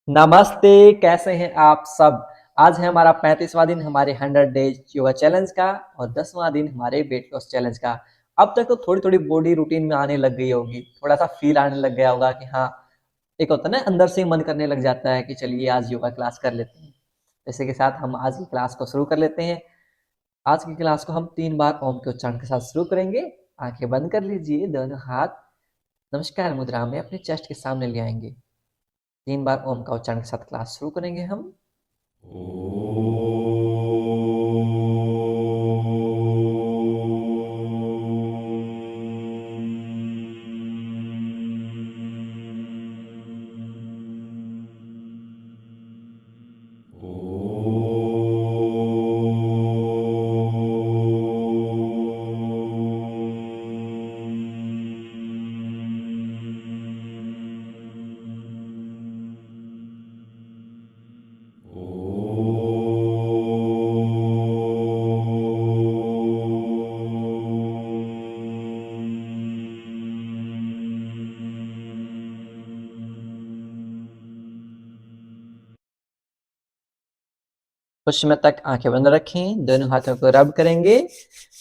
नमस्ते। कैसे हैं आप सब। आज है हमारा 35वां दिन हमारे 100 डेज योगा चैलेंज का और 10वां दिन हमारे वेट लॉस चैलेंज का। अब तक तो थोड़ी थोड़ी बॉडी रूटीन में आने लग गई होगी, थोड़ा सा फील आने लग गया होगा कि हाँ, एक होता है ना, अंदर से मन करने लग जाता है कि चलिए आज योगा क्लास कर लेते हैं। इसी के साथ हम आज की क्लास को शुरू कर लेते हैं। आज की क्लास को हम 3 बार ओम के उच्चारण के साथ शुरू करेंगे। आंखें बंद कर लीजिए, दोनों हाथ नमस्कार मुद्रा में अपने चेस्ट के सामने ले आएंगे। 3 बार ओम का उच्चारण के साथ क्लास शुरू करेंगे हम। कुछ समय तक आंखें बंद रखें, दोनों हाथों को रब करेंगे।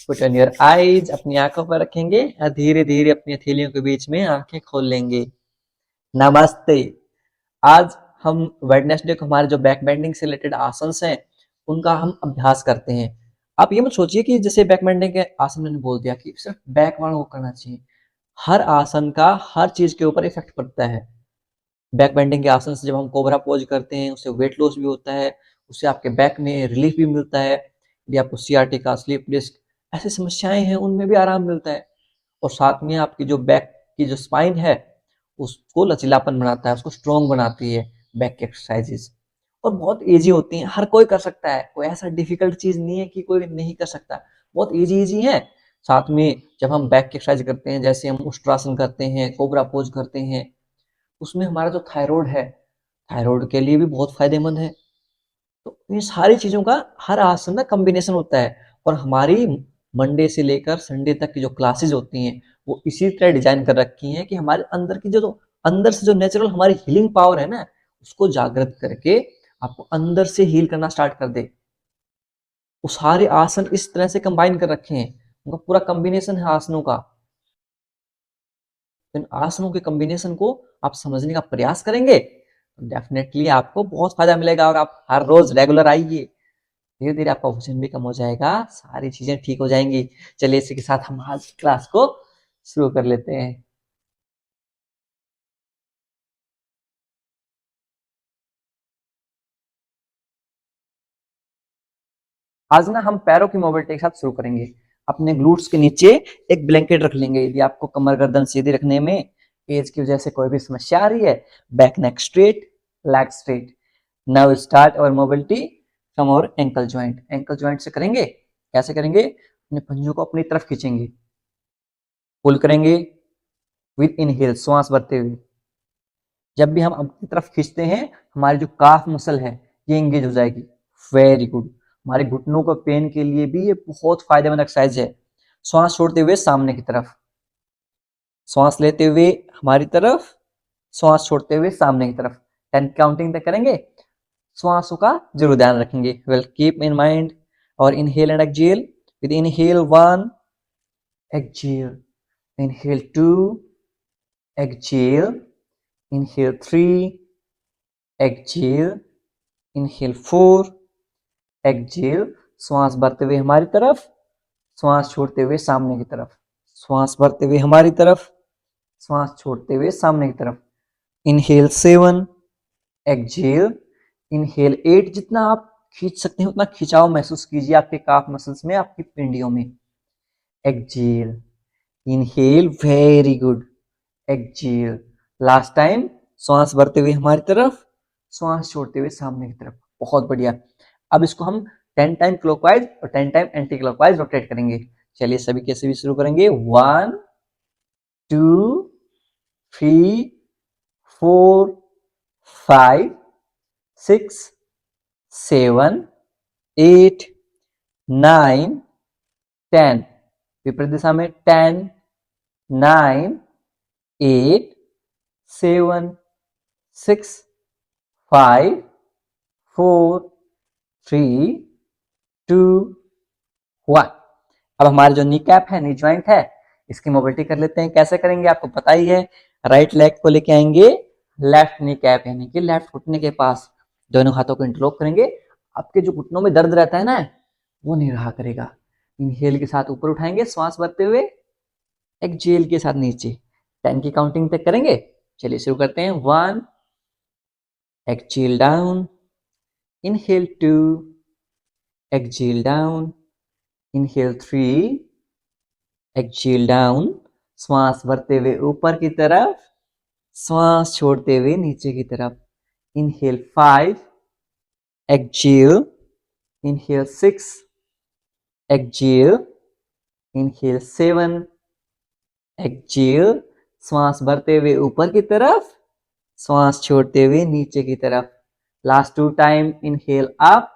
पुट ऑन योर आईज, अपनी आंखों पर रखेंगे और धीरे धीरे अपनी हथेलियों के बीच में आंखें खोल लेंगे। नमस्ते। आज हम वेडनेसडे को हमारे जो बैक बेंडिंग से रिलेटेड आसन्स हैं उनका हम अभ्यास करते हैं। आप ये मत सोचिए कि जैसे बैक बेंडिंग के आसन मैंने बोल दिया कि सिर्फ बैक वालों को करना चाहिए। हर आसन का हर चीज के ऊपर इफेक्ट पड़ता है। बैक बेंडिंग के आसन से जब हम कोबरा पोज करते हैं उससे वेट लॉस भी होता है, उससे आपके बैक में रिलीफ भी मिलता है। यदि आपको सियाटिका, स्लिप डिस्क ऐसी समस्याएं हैं उनमें भी आराम मिलता है। और साथ में आपकी जो बैक की जो स्पाइन है उसको लचीलापन बनाता है, उसको स्ट्रॉन्ग बनाती है बैक की एक्सरसाइजेस। और बहुत ईजी होती हैं, हर कोई कर सकता है, कोई ऐसा डिफिकल्ट चीज नहीं है कि कोई नहीं कर सकता। बहुत ईजी ईजी है। साथ में जब हम बैक की एक्सरसाइज करते हैं, जैसे हम उष्ट्रासन करते हैं, कोबरा पोज करते हैं, उसमें हमारा जो थायराइड है, थायराइड के लिए भी बहुत फायदेमंद है। तो ये सारी चीजों का हर आसन का कॉम्बिनेशन होता है। और हमारी मंडे से लेकर संडे तक की जो क्लासेस होती हैं वो इसी तरह डिजाइन कर रखी हैं कि हमारे अंदर की जो अंदर से जो नेचुरल हमारी हीलिंग पावर है ना, उसको जागृत करके आपको अंदर से हील करना स्टार्ट कर दे। वो सारे आसन इस तरह से कंबाइन कर रखे हैं, उनका पूरा कॉम्बिनेशन है आसनों का। इन आसनों के कॉम्बिनेशन को आप समझने का प्रयास करेंगे तो डेफिनेटली आपको बहुत फायदा मिलेगा। और आप हर रोज रेगुलर आइए, धीरे धीरे आपका वजन भी कम हो जाएगा, सारी चीजें ठीक हो जाएंगी। चलिए इसी के साथ हम आज क्लास को शुरू कर लेते हैं। आज ना हम पैरों की मोबिलिटी के साथ शुरू करेंगे। अपने ग्लूट्स के नीचे एक ब्लैंकेट रख लेंगे। यदि आपको कमर गर्दन सीधी रखने में एज की वजह से कोई भी समस्या आ रही है, back neck straight, leg straight. Now start our mobility from our ankle joint. Ankle joint से करेंगे। कैसे करेंगे? अपने पंजों को अपनी तरफ खींचेंगे, पुल करेंगे विद इनहेल, श्वास भरते हुए। जब भी हम अपनी तरफ खींचते हैं हमारी जो काफ मसल है ये एंगेज हो जाएगी। Very good. हमारे घुटनों को पेन के लिए भी ये बहुत फायदेमंद एक्सरसाइज है। श्वास छोड़ते हुए सामने की तरफ, श्वास लेते हुए हमारी तरफ, श्वास छोड़ते हुए सामने की तरफ। 10 काउंटिंग तक करेंगे। श्वासों का जरूर ध्यान रखेंगे। वेल कीप इन माइंड और inhale and exhale. With inhale 1, exhale, inhale 2, exhale, inhale 3, exhale, inhale 4, exhale। श्वास भरते हुए हमारी तरफ, श्वास छोड़ते हुए सामने की तरफ, श्वास भरते हुए हमारी तरफ, श्वास छोड़ते हुए सामने की तरफ। Inhale 7, exhale, inhale 8। जितना आप खींच सकते हैं उतना खिंचाव महसूस कीजिए आपके काफ मसल्स में, आपकी पिंडियों में। Exhale, inhale, very good, exhale. Last time, श्वास भरते हुए हमारी तरफ, श्वास छोड़ते हुए सामने की तरफ। बहुत बढ़िया। अब इसको हम 10 टाइम क्लॉकवाइज और 10 टाइम एंटी क्लॉकवाइज रोटेट करेंगे। चलिए सभी कैसे भी शुरू करेंगे। 1, 2, 3, 4, 5, 6, 7, 8, 9, 10। विपरीत दिशा में 10, 9, 8, 7, 6, 5 4 3 2 1। अब हमारे जो नी कैप है, नी ज्वाइंट है, इसकी मोबिलिटी कर लेते हैं। कैसे करेंगे आपको पता ही है। राइट लेग को लेके आएंगे लेफ्ट नी कैप यानी कि लेफ्ट घुटने के पास, दोनों हाथों को इंटरलॉक करेंगे। आपके जो घुटनों में दर्द रहता है ना, वो नहीं रहा करेगा। इनहेल के साथ ऊपर उठाएंगे श्वास भरते हुए, एक्सहेल के साथ नीचे। 10 की काउंटिंग तक करेंगे। चलिए शुरू करते हैं। 1, exhale down, inhale 2, exhale down, inhale 3, exhale down, श्वास भरते हुए ऊपर की तरफ, श्वास छोड़ते हुए नीचे की तरफ। Inhale 5, exhale, inhale 6, exhale, inhale 7, exhale, श्वास भरते हुए ऊपर की तरफ, श्वास छोड़ते हुए नीचे की तरफ। Last 2 time, inhale up,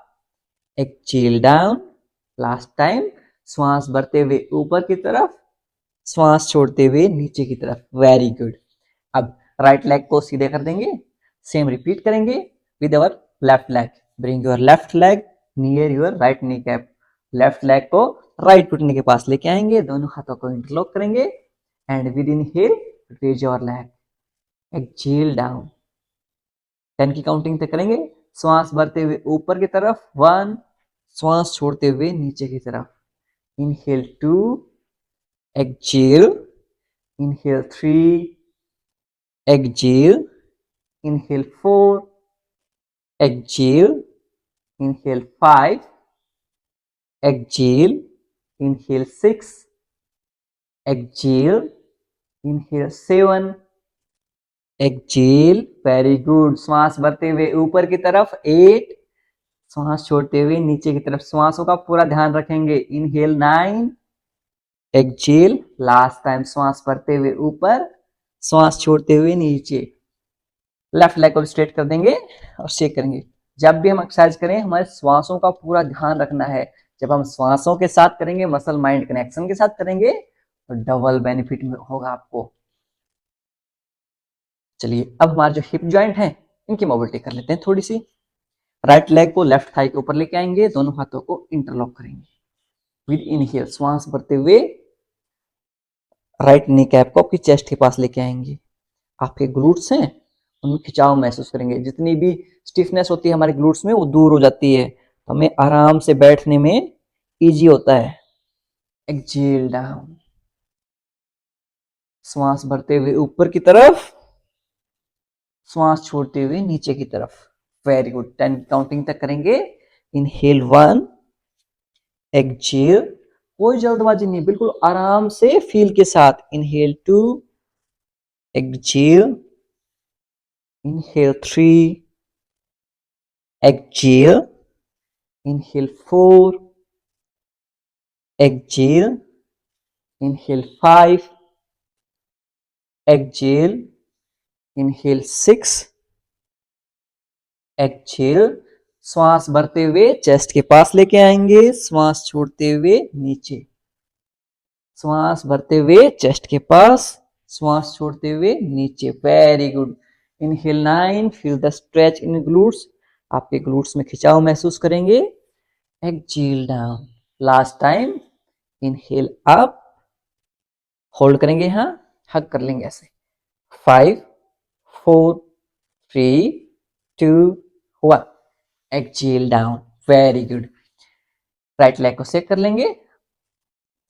exhale down, last time, श्वास भरते हुए ऊपर की तरफ, श्वास छोड़ते हुए नीचे की तरफ। Very good. अब राइट लेग को सीधे कर देंगे, सेम रिपीट करेंगे with our left leg. Bring your left leg near your right knee cap. Left leg को राइट घुटने के पास लेके आएंगे, दोनों हाथों को इंटरलॉक करेंगे and with inhale raise your leg, exhale down. 10 की काउंटिंग तक करेंगे। श्वास भरते हुए ऊपर की तरफ 1, श्वास छोड़ते हुए नीचे की तरफ। Inhale 2, exhale, inhale 3, exhale, inhale 4, exhale, inhale 5, exhale, inhale 6, exhale, inhale 7, exhale. Very good. श्वास भरते हुए ऊपर की तरफ 8, श्वास छोड़ते हुए नीचे की तरफ। श्वासों का पूरा ध्यान रखेंगे। इनहेल 9, एक्सहेल, लास्ट टाइम श्वास भरते हुए ऊपर, श्वास छोड़ते हुए नीचे। लेफ्ट लेग को स्ट्रेट कर देंगे और शेक करेंगे। जब भी हम एक्सरसाइज करें, हमारे श्वासों का पूरा ध्यान रखना है। जब हम श्वासों के साथ करेंगे, मसल माइंड कनेक्शन के साथ करेंगे, तो डबल बेनिफिट होगा आपको। चलिए अब हमारे जो हिप जॉइंट हैं, इनकी मोबिलिटी कर लेते हैं थोड़ी सी। राइट लेग को लेफ्ट थाई के ऊपर लेके आएंगे, दोनों हाथों को इंटरलॉक करेंगे। विद इनहेल श्वास भरते हुए राइट नी कैप को आपकी चेस्ट के पास लेके आएंगे। आपके ग्लूट्स हैं, उनमें खिंचाव महसूस करेंगे। जितनी भी स्टिफनेस होती है हमारे ग्लूट्स में, वो दूर हो जाती है, तो हमें आराम से बैठने में इजी होता है। एक्सहेल डाउन, श्वास भरते हुए ऊपर की तरफ, श्वास छोड़ते हुए नीचे की तरफ। Very good. 10 काउंटिंग तक करेंगे। इनहेल 1, एक्सहेल, कोई जल्दबाजी नहीं, बिल्कुल आराम से फील के साथ। Inhale 2, exhale, inhale 3, exhale, inhale 4, exhale, inhale 5, exhale, inhale 6, exhale. श्वास भरते हुए चेस्ट के पास लेके आएंगे, श्वास छोड़ते हुए नीचे। श्वास भरते हुए चेस्ट के पास, श्वास छोड़ते हुए नीचे। Very good. Inhale 9, feel the stretch in glutes. आपके ग्लूट्स में खिंचाव महसूस करेंगे। Exhale down, last time. Inhale up, hold करेंगे, यहां हग कर लेंगे ऐसे। 5 4 3 2 1, exhale down. Very good. Right leg को शेक कर लेंगे,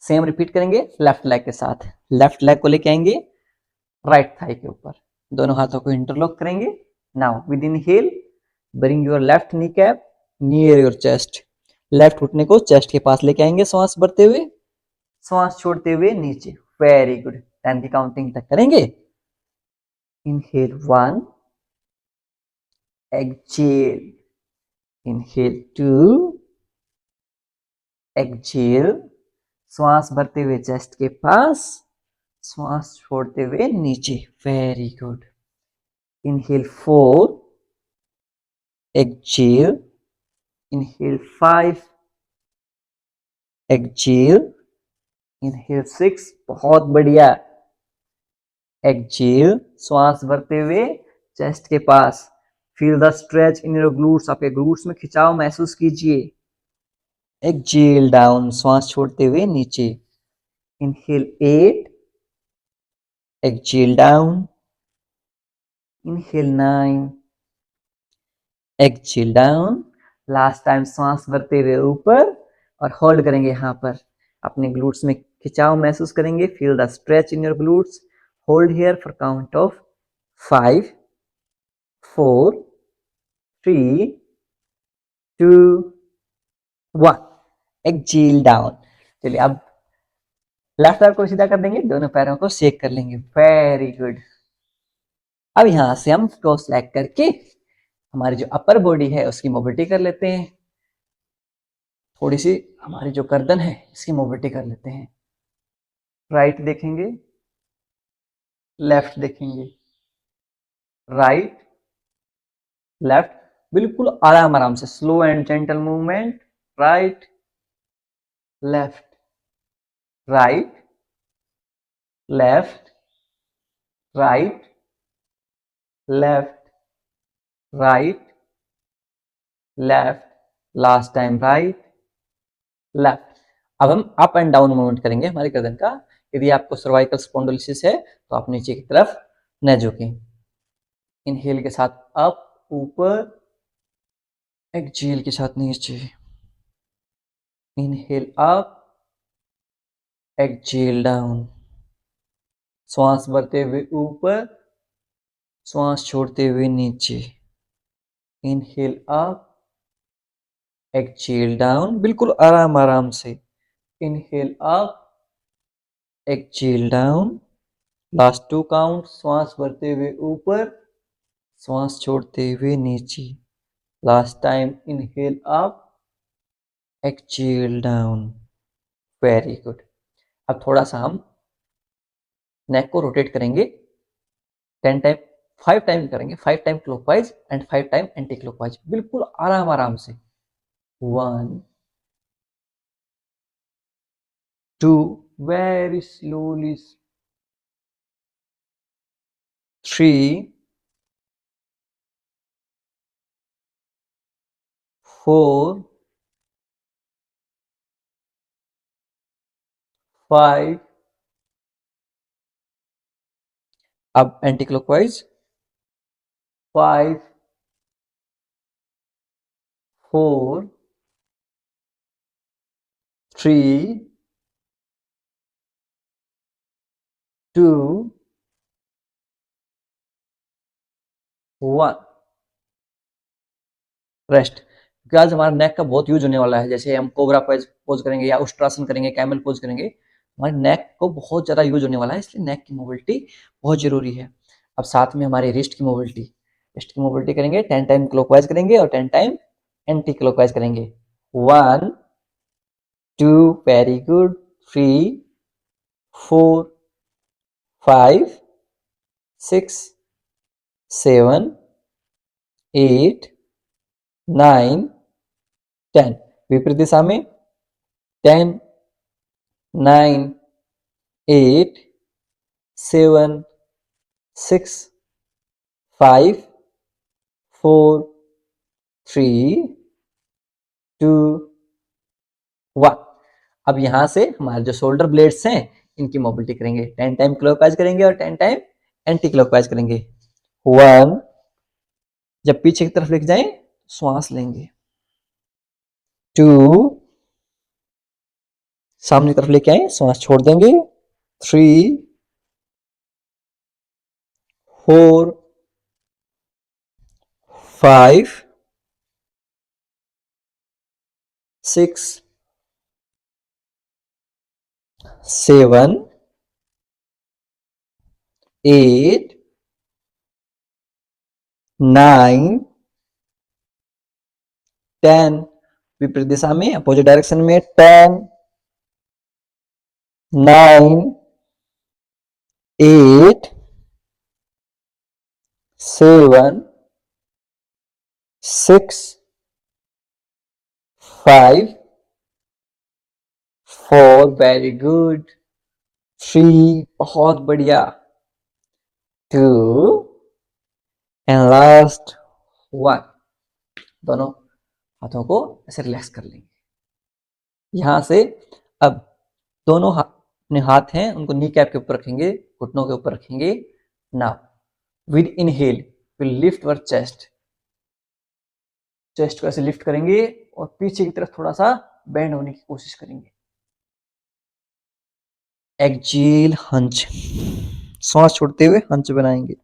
सेम रिपीट करेंगे लेफ्ट लेग के साथ। लेफ्ट लेग को लेके आएंगे राइट थाई के ऊपर, दोनों हाथों को इंटरलॉक करेंगे। Now with inhale bring your left knee cap near your chest. Left घुटने को चेस्ट के पास लेके आएंगे, श्वास भरते हुए, श्वास छोड़ते हुए नीचे। Very good. 10 की काउंटिंग तक करेंगे। इनहेल 1, एक्सहेल, इनहेल 2, एक्सहेल, श्वास भरते हुए चेस्ट के पास, श्वास छोड़ते हुए नीचे। Very good. Inhale 4, exhale, inhale 5, exhale, inhale 6, बहुत बढ़िया। एक्सहेल, श्वास भरते हुए चेस्ट के पास, feel the stretch in your glutes, आपके ग्लूट्स में खिंचाव महसूस कीजिए। एक्सेल डाउन, श्वास छोड़ते हुए नीचे। Inhale 8, exhale down. Inhale 9, exhale down. Last time श्वास भरते हुए ऊपर और होल्ड करेंगे यहाँ पर। अपने ग्लूट्स में खिंचाव महसूस करेंगे। Feel the stretch in your glutes. Hold here for count of 5, 4, 3, 2, 1। Exhale down. चलिए अब लेफ्ट पैर को सीधा कर देंगे, दोनों पैरों को शेक कर लेंगे। Very good. अब यहां से हम क्रॉस लेग करके हमारी जो अपर बॉडी है उसकी मोबिलिटी कर लेते हैं। थोड़ी सी हमारी जो गर्दन है इसकी मोबिलिटी कर लेते हैं। राइट देखेंगे, लेफ्ट देखेंगे, राइट, लेफ्ट, बिल्कुल आराम आराम से, slow and gentle movement. Right, left, right, left, right, left, right, left, last time right, left. अब हम अप एंड डाउन मूवमेंट करेंगे हमारी गर्दन का। यदि आपको सर्वाइकल स्पॉन्डिलोसिस है तो आप नीचे की तरफ न झुकें। इनहेल के साथ अप, ऊपर, एक्सहेल के साथ नीचे। Inhale up, exhale down. श्वास भरते हुए ऊपर, श्वास छोड़ते हुए नीचे। इनहेल अप, एक्सहेल डाउन, बिल्कुल आराम आराम से। Inhale up, exhale down. Last 2 count. श्वास भरते हुए ऊपर, श्वास छोड़ते हुए नीचे। Last time, inhale up, exhale down. Very good. अब थोड़ा सा हम नेक को रोटेट करेंगे 10 टाइम, 5 टाइम करेंगे। 5 time clockwise and 5 time anti clockwise, बिल्कुल आराम आराम से। 1, 2, very slowly, 3, 4, 5। अब एंटी क्लॉकवाइज 5, 4, 3, 2, 1। रेस्ट। क्योंकि आज हमारा नेक का बहुत यूज होने वाला है। जैसे हम कोबरा पोज करेंगे या उष्ट्रासन करेंगे, कैमल पोज करेंगे, हमारे नेक को बहुत ज़्यादा यूज होने वाला है, इसलिए नेक की मोबिलिटी बहुत ज़रूरी है। अब साथ में हमारी रिस्ट की मोबिलिटी, रिस्ट की मोबिलिटी करेंगे। 10 टाइम क्लॉकवाइज करेंगे और 10 टाइम एंटी क्लॉकवाइज करेंगे। 1, 2, वेरी गुड, 3, 4, 5, 6, 7, 8, 9, 10। विपरीत दिशा में 10, 9, 8, 7, 6, 5, 4, 3, 2, 1। अब यहां से हमारे जो शोल्डर ब्लेड्स हैं इनकी मोबिलिटी करेंगे। 10 टाइम क्लॉकवाइज करेंगे और 10 टाइम एंटी क्लॉकवाइज करेंगे। 1, जब पीछे की तरफ लेके जाएं श्वास लेंगे। 2, सामने की तरफ लेके आए, श्वास छोड़ देंगे। 3, 4, 5, 6, 7, 8, 9, 10। विपरीत दिशा में, अपोजिट डायरेक्शन में 10, 9, 8, 7, 6, 5, 4, वेरी गुड, 3, बहुत बढ़िया, 2 एंड लास्ट 1। दोनों हाथों को ऐसे रिलैक्स कर लेंगे। यहां से अब दोनों अपने हाथ हैं उनको नी कैप के ऊपर रखेंगे, घुटनों के ऊपर रखेंगे। Now with inhale will lift our chest. Chest को ऐसे लिफ्ट करेंगे और पीछे की तरफ थोड़ा सा बेंड होने की कोशिश करेंगे। एक्जेल हंच, सांस छोड़ते हुए हंच बनाएंगे।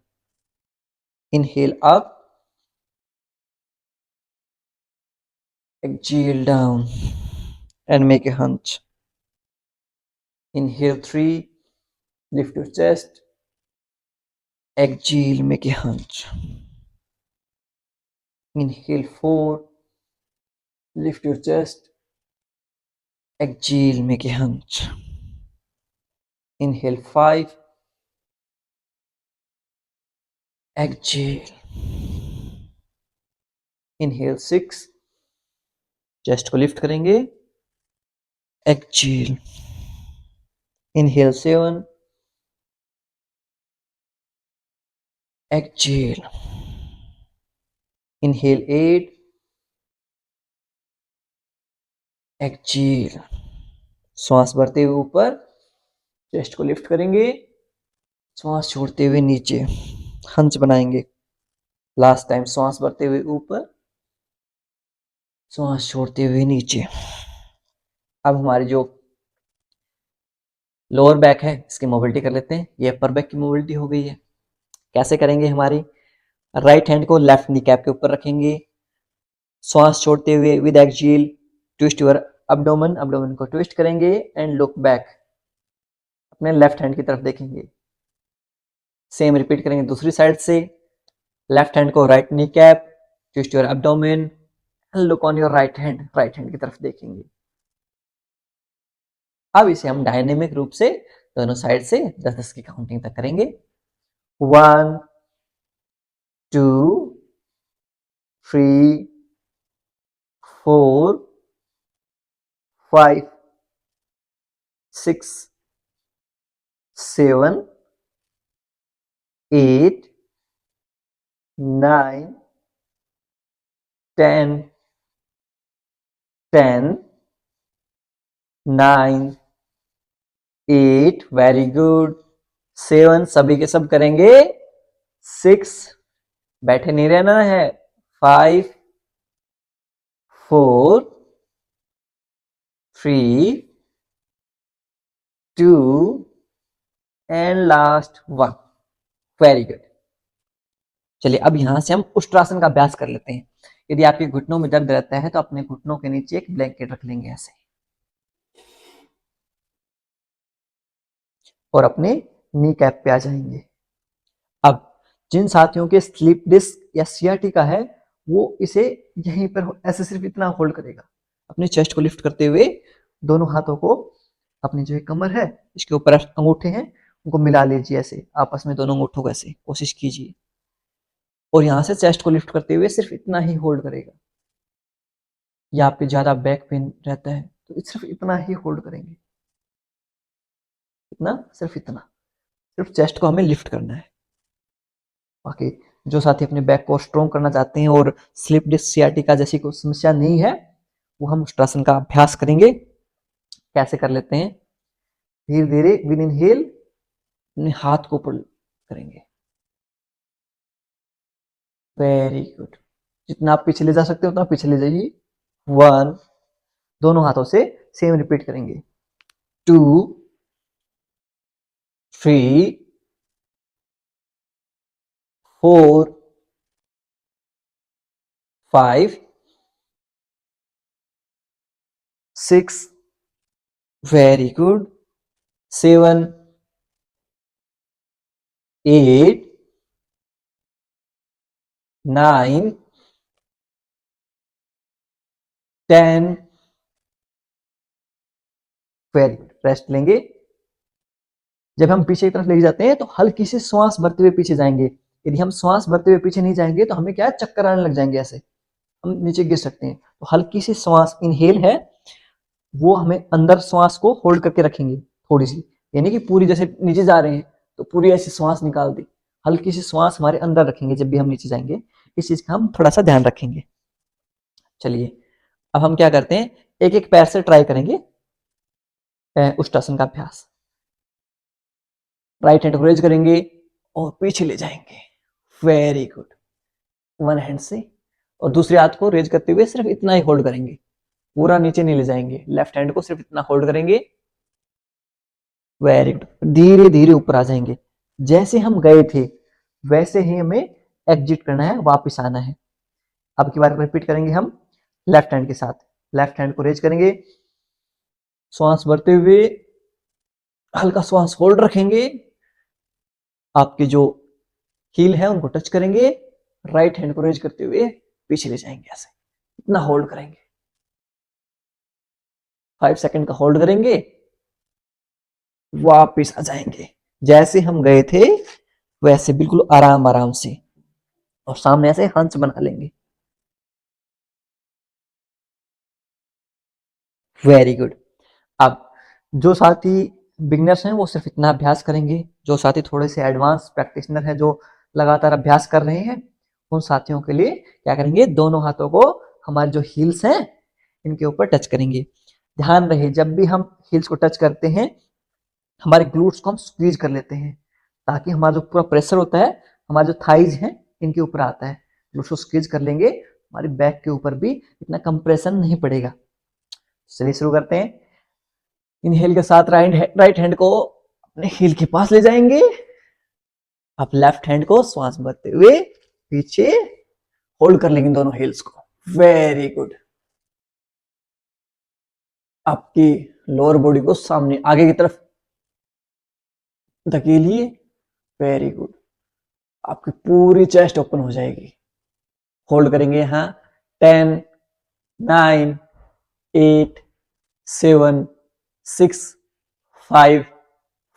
Inhale up, exhale down and make a hunch. Inhale 3, lift your chest. Exhale, make a hunch. Inhale 4, lift your chest. Exhale, make a hunch. Inhale 5, exhale. Inhale 6, chest को lift करेंगे। Exhale. Inhale 7, exhale. Inhale 8, exhale. श्वास भरते हुए ऊपर, chest को lift करेंगे, श्वास छोड़ते हुए नीचे, हंच बनाएंगे। लास्ट टाइम श्वास भरते हुए ऊपर, श्वास छोड़ते हुए नीचे। अब हमारी जो लोअर बैक है इसकी मोबिलिटी कर लेते हैं। ये अपर बैक की मोबिलिटी हो गई है। कैसे करेंगे? हमारी राइट हैंड को लेफ्ट नी कैप के ऊपर रखेंगे, श्वास छोड़ते हुए with exhale twist your abdomen, abdomen को ट्विस्ट करेंगे एंड लुक बैक, अपने लेफ्ट हैंड की तरफ देखेंगे। सेम रिपीट करेंगे दूसरी साइड से। लेफ्ट हैंड को right knee cap, twist your abdomen, look on your right hand की तरफ देखेंगे। अब इसे हम डायनेमिक रूप से दोनों साइड से 10-10 की काउंटिंग तक करेंगे। 1 2 3 4 5 6 7 8 9 10 10 9 8, वेरी गुड। 7 सभी के सब करेंगे। 6, बैठे नहीं रहना है। 5 4 3 2 एंड लास्ट 1, वेरी गुड। चलिए अब यहां से हम उष्ट्रासन का अभ्यास कर लेते हैं। यदि आपके घुटनों में दर्द रहता है तो अपने घुटनों के नीचे एक ब्लैंकेट रख लेंगे ऐसे, और अपने नी कैप पे आ जाएंगे। अब जिन साथियों के स्लीप डिस्क या सियाटिका है वो इसे यहीं पर ऐसे सिर्फ इतना होल्ड करेगा। अपने चेस्ट को लिफ्ट करते हुए दोनों हाथों को अपनी जो कमर है इसके ऊपर अंगूठे हैं उनको मिला लीजिए, ऐसे आपस में दोनों अंगूठों को ऐसे कोशिश कीजिए, और यहां से चेस्ट को लिफ्ट करते हुए सिर्फ इतना ही होल्ड करेगा। या आपके ज्यादा बैक पेन रहता है तो सिर्फ इतना ही होल्ड करेंगे, इतना, सिर्फ इतना, सिर्फ चेस्ट को हमें लिफ्ट करना है। बाकी जो साथी अपने बैक को स्ट्रॉन्ग करना चाहते हैं और स्लिप डिस्क सियाटिका जैसी कोई समस्या नहीं है वो हम उष्ट्रासन का अभ्यास करेंगे। कैसे कर लेते हैं? धीरे धीरे विद इनहेल अपने हाथ को ऊपर करेंगे, वेरी गुड। जितना आप पीछे ले जा सकते हो उतना पीछे ले जाइए। 1, दोनों हाथों से सेम रिपीट करेंगे। 2 3 4 5 6, very good. 7 8 9 10, very good. Rest लेंगे। जब हम पीछे की तरफ ले जाते हैं तो हल्की सी श्वास भरते हुए पीछे जाएंगे। यदि हम श्वास भरते हुए पीछे नहीं जाएंगे तो हमें क्या है, चक्कर आने लग जाएंगे, ऐसे हम नीचे गिर सकते हैं। तो हल्की सी श्वास इनहेल है वो हमें अंदर श्वास को होल्ड करके रखेंगे थोड़ी सी, यानी कि पूरी जैसे नीचे जा रहे हैं तो पूरी ऐसी श्वास निकाल दी, हल्की सी श्वास हमारे अंदर रखेंगे जब भी हम नीचे जाएंगे, इस चीज का हम थोड़ा सा ध्यान रखेंगे। चलिए अब हम क्या करते हैं, एक एक पैर से ट्राई करेंगे उष्टासन का अभ्यास। राइट हैंड को रेज करेंगे और पीछे ले जाएंगे, वेरी गुड, वन हैंड से, और दूसरे हाथ को रेज करते हुए सिर्फ इतना ही होल्ड करेंगे, पूरा नीचे नहीं ले जाएंगे, लेफ्ट हैंड को सिर्फ इतना होल्ड करेंगे, वेरी गुड, धीरे धीरे ऊपर आ जाएंगे, जैसे हम गए थे वैसे ही हमें एग्जिट करना है, वापस आना है। अब की बार रिपीट करेंगे हम लेफ्ट हैंड के साथ, लेफ्ट हैंड को रेज करेंगे, श्वास भरते हुए हल्का श्वास होल्ड रखेंगे, आपके जो हील है उनको टच करेंगे, राइट हैंड को रेज करते हुए पीछे ले जाएंगे, ऐसे इतना होल्ड करेंगे, 5 सेकंड का होल्ड करेंगे, वापिस आ जाएंगे, जैसे हम गए थे वैसे बिल्कुल आराम आराम से, और सामने ऐसे हंस बना लेंगे, वेरी गुड। अब जो साथी बिगनर्स हैं वो सिर्फ इतना अभ्यास करेंगे, जो साथी थोड़े से एडवांस प्रैक्टिशनर हैं, जो लगातार अभ्यास कर रहे हैं, उन साथियों के लिए क्या करेंगे, दोनों हाथों को हमारे जो हील्स हैं इनके ऊपर टच करेंगे। ध्यान रहे जब भी हम हील्स को टच करते हैं हमारे ग्लूट्स को हम स्क्वीज कर लेते हैं, ताकि हमारा जो पूरा प्रेशर होता है हमारे जो थाइज हैं इनके ऊपर आता है, ग्लूट्स को स्क्वीज कर लेंगे, हमारी बैक के ऊपर भी इतना कंप्रेशन नहीं पड़ेगा। चलिए शुरू करते हैं। इनहेल के साथ राइट हैंड को अपने हील के पास ले जाएंगे, आप लेफ्ट हैंड को श्वास भरते हुए पीछे होल्ड कर लेंगे दोनों हील्स को, वेरी गुड। आपकी लोअर बॉडी को सामने आगे की तरफ धकेलिए, वेरी गुड, आपकी पूरी चेस्ट ओपन हो जाएगी, होल्ड करेंगे यहां 10 9 8 7 6 5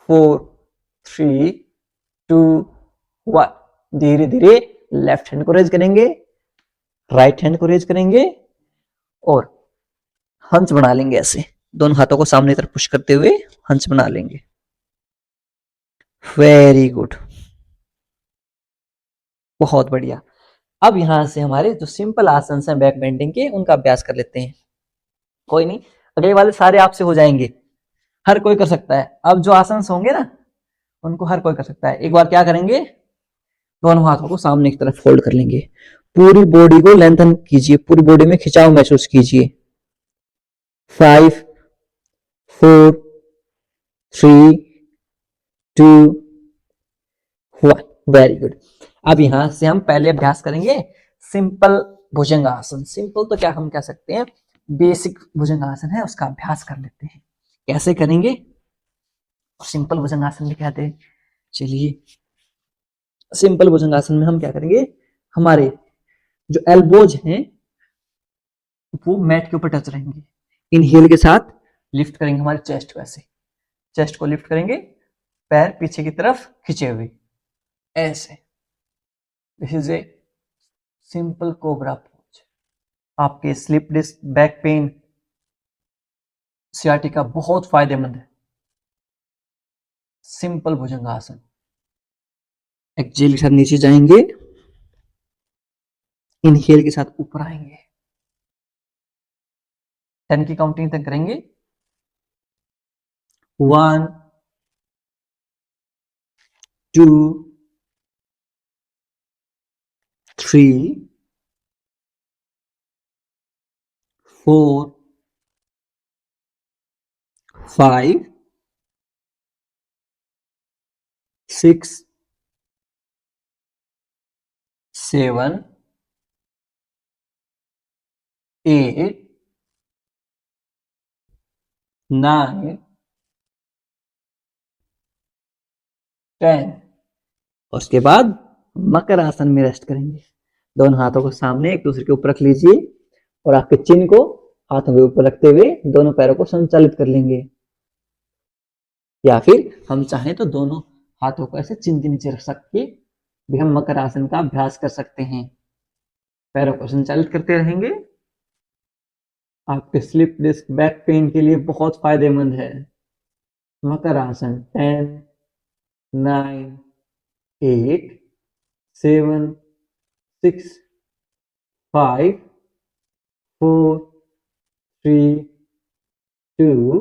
4 3 2 1। धीरे धीरे लेफ्ट हैंड को रेज करेंगे, राइट हैंड को रेज करेंगे और हंस बना लेंगे, ऐसे दोनों हाथों को सामने तरफ पुश करते हुए हंस बना लेंगे, वेरी गुड, बहुत बढ़िया। अब यहां से हमारे जो सिंपल आसन हैं बैक बेंडिंग के उनका अभ्यास कर लेते हैं। कोई नहीं, अगले वाले सारे आपसे हो जाएंगे, हर कोई कर सकता है। अब जो आसन होंगे ना उनको हर कोई कर सकता है। एक बार क्या करेंगे, दोनों हाथों को सामने की तरफ फोल्ड कर लेंगे, पूरी बॉडी को लेंथन कीजिए, पूरी बॉडी में खिंचाव महसूस कीजिए, 5 4 3 2 1, वेरी गुड। अब यहां से हम पहले अभ्यास करेंगे सिंपल भुजंगासन। सिंपल तो क्या हम कह सकते हैं, बेसिक भुजंगासन है, उसका अभ्यास कर लेते हैं कैसे करेंगे, सिंपल भुजंगासन भी कहते हैं। चलिए सिंपल भुजंगासन में हम क्या करेंगे, हमारे जो एल्बोज हैं वो मैट के ऊपर टच रहेंगे, इनहेल के साथ लिफ्ट करेंगे हमारे चेस्ट को, ऐसे चेस्ट को लिफ्ट करेंगे, पैर पीछे की तरफ खिंचे हुए, ऐसे। This is a simple cobra pose. आपके slip disc, back pain, sciatica बहुत फायदेमंद है। सिंपल भुजंगासन, एक्सेल के साथ नीचे जाएंगे, इनहेल के साथ ऊपर आएंगे, 10 की काउंटिंग तक करेंगे, 1 2 3 4 5 6 7 8 9 10। और उसके बाद मकर आसन में रेस्ट करेंगे, दोनों हाथों को सामने एक दूसरे के ऊपर रख लीजिए और आपके चिन्ह को हाथों के ऊपर रखते हुए दोनों पैरों को संचालित कर लेंगे, या फिर हम चाहें तो दोनों हाथों को ऐसे चिन्ह के नीचे रख सकते भी हम मकर आसन का अभ्यास कर सकते हैं। पैरों को संचालित करते रहेंगे, आपके स्लिप डिस्क, बैक पेन के लिए बहुत फायदेमंद है मकर आसन। 10 9 8 7 6 5 4 3 2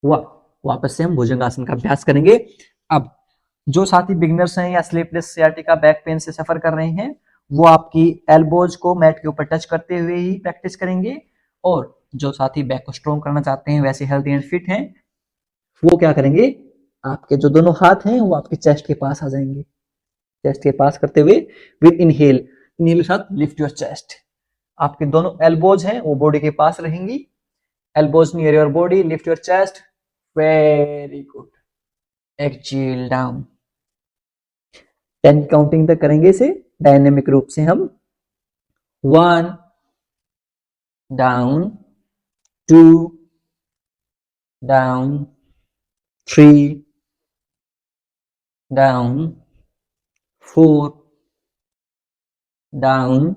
1। वापस से हम भुजंगासन का अभ्यास करेंगे। अब जो साथी बिगिनर्स हैं या स्लीपलेस सियाटिका बैक पेन से सफर कर रहे हैं, वो आपकी एल्बोज को मैट के ऊपर टच करते हुए ही प्रैक्टिस करेंगे, और जो साथी बैक को स्ट्रॉन्ग करना चाहते हैं, वैसे हेल्दी एंड फिट हैं, वो क्या करेंगे, आपके जो दोनों हाथ हैं वो आपके चेस्ट के पास आ जाएंगे। चेस्ट के पास करते हुए विद इनहेल, इनहेल के साथ लिफ्ट योर चेस्ट। आपके दोनों एल्बोज हैं वो बॉडी के पास रहेंगी। Elbows near your body, lift your chest, very good. Exhale down. 10 counting तक करेंगे इसे डायनेमिक रूप से हम। 1 down, 2 down, 3 down, 4 down,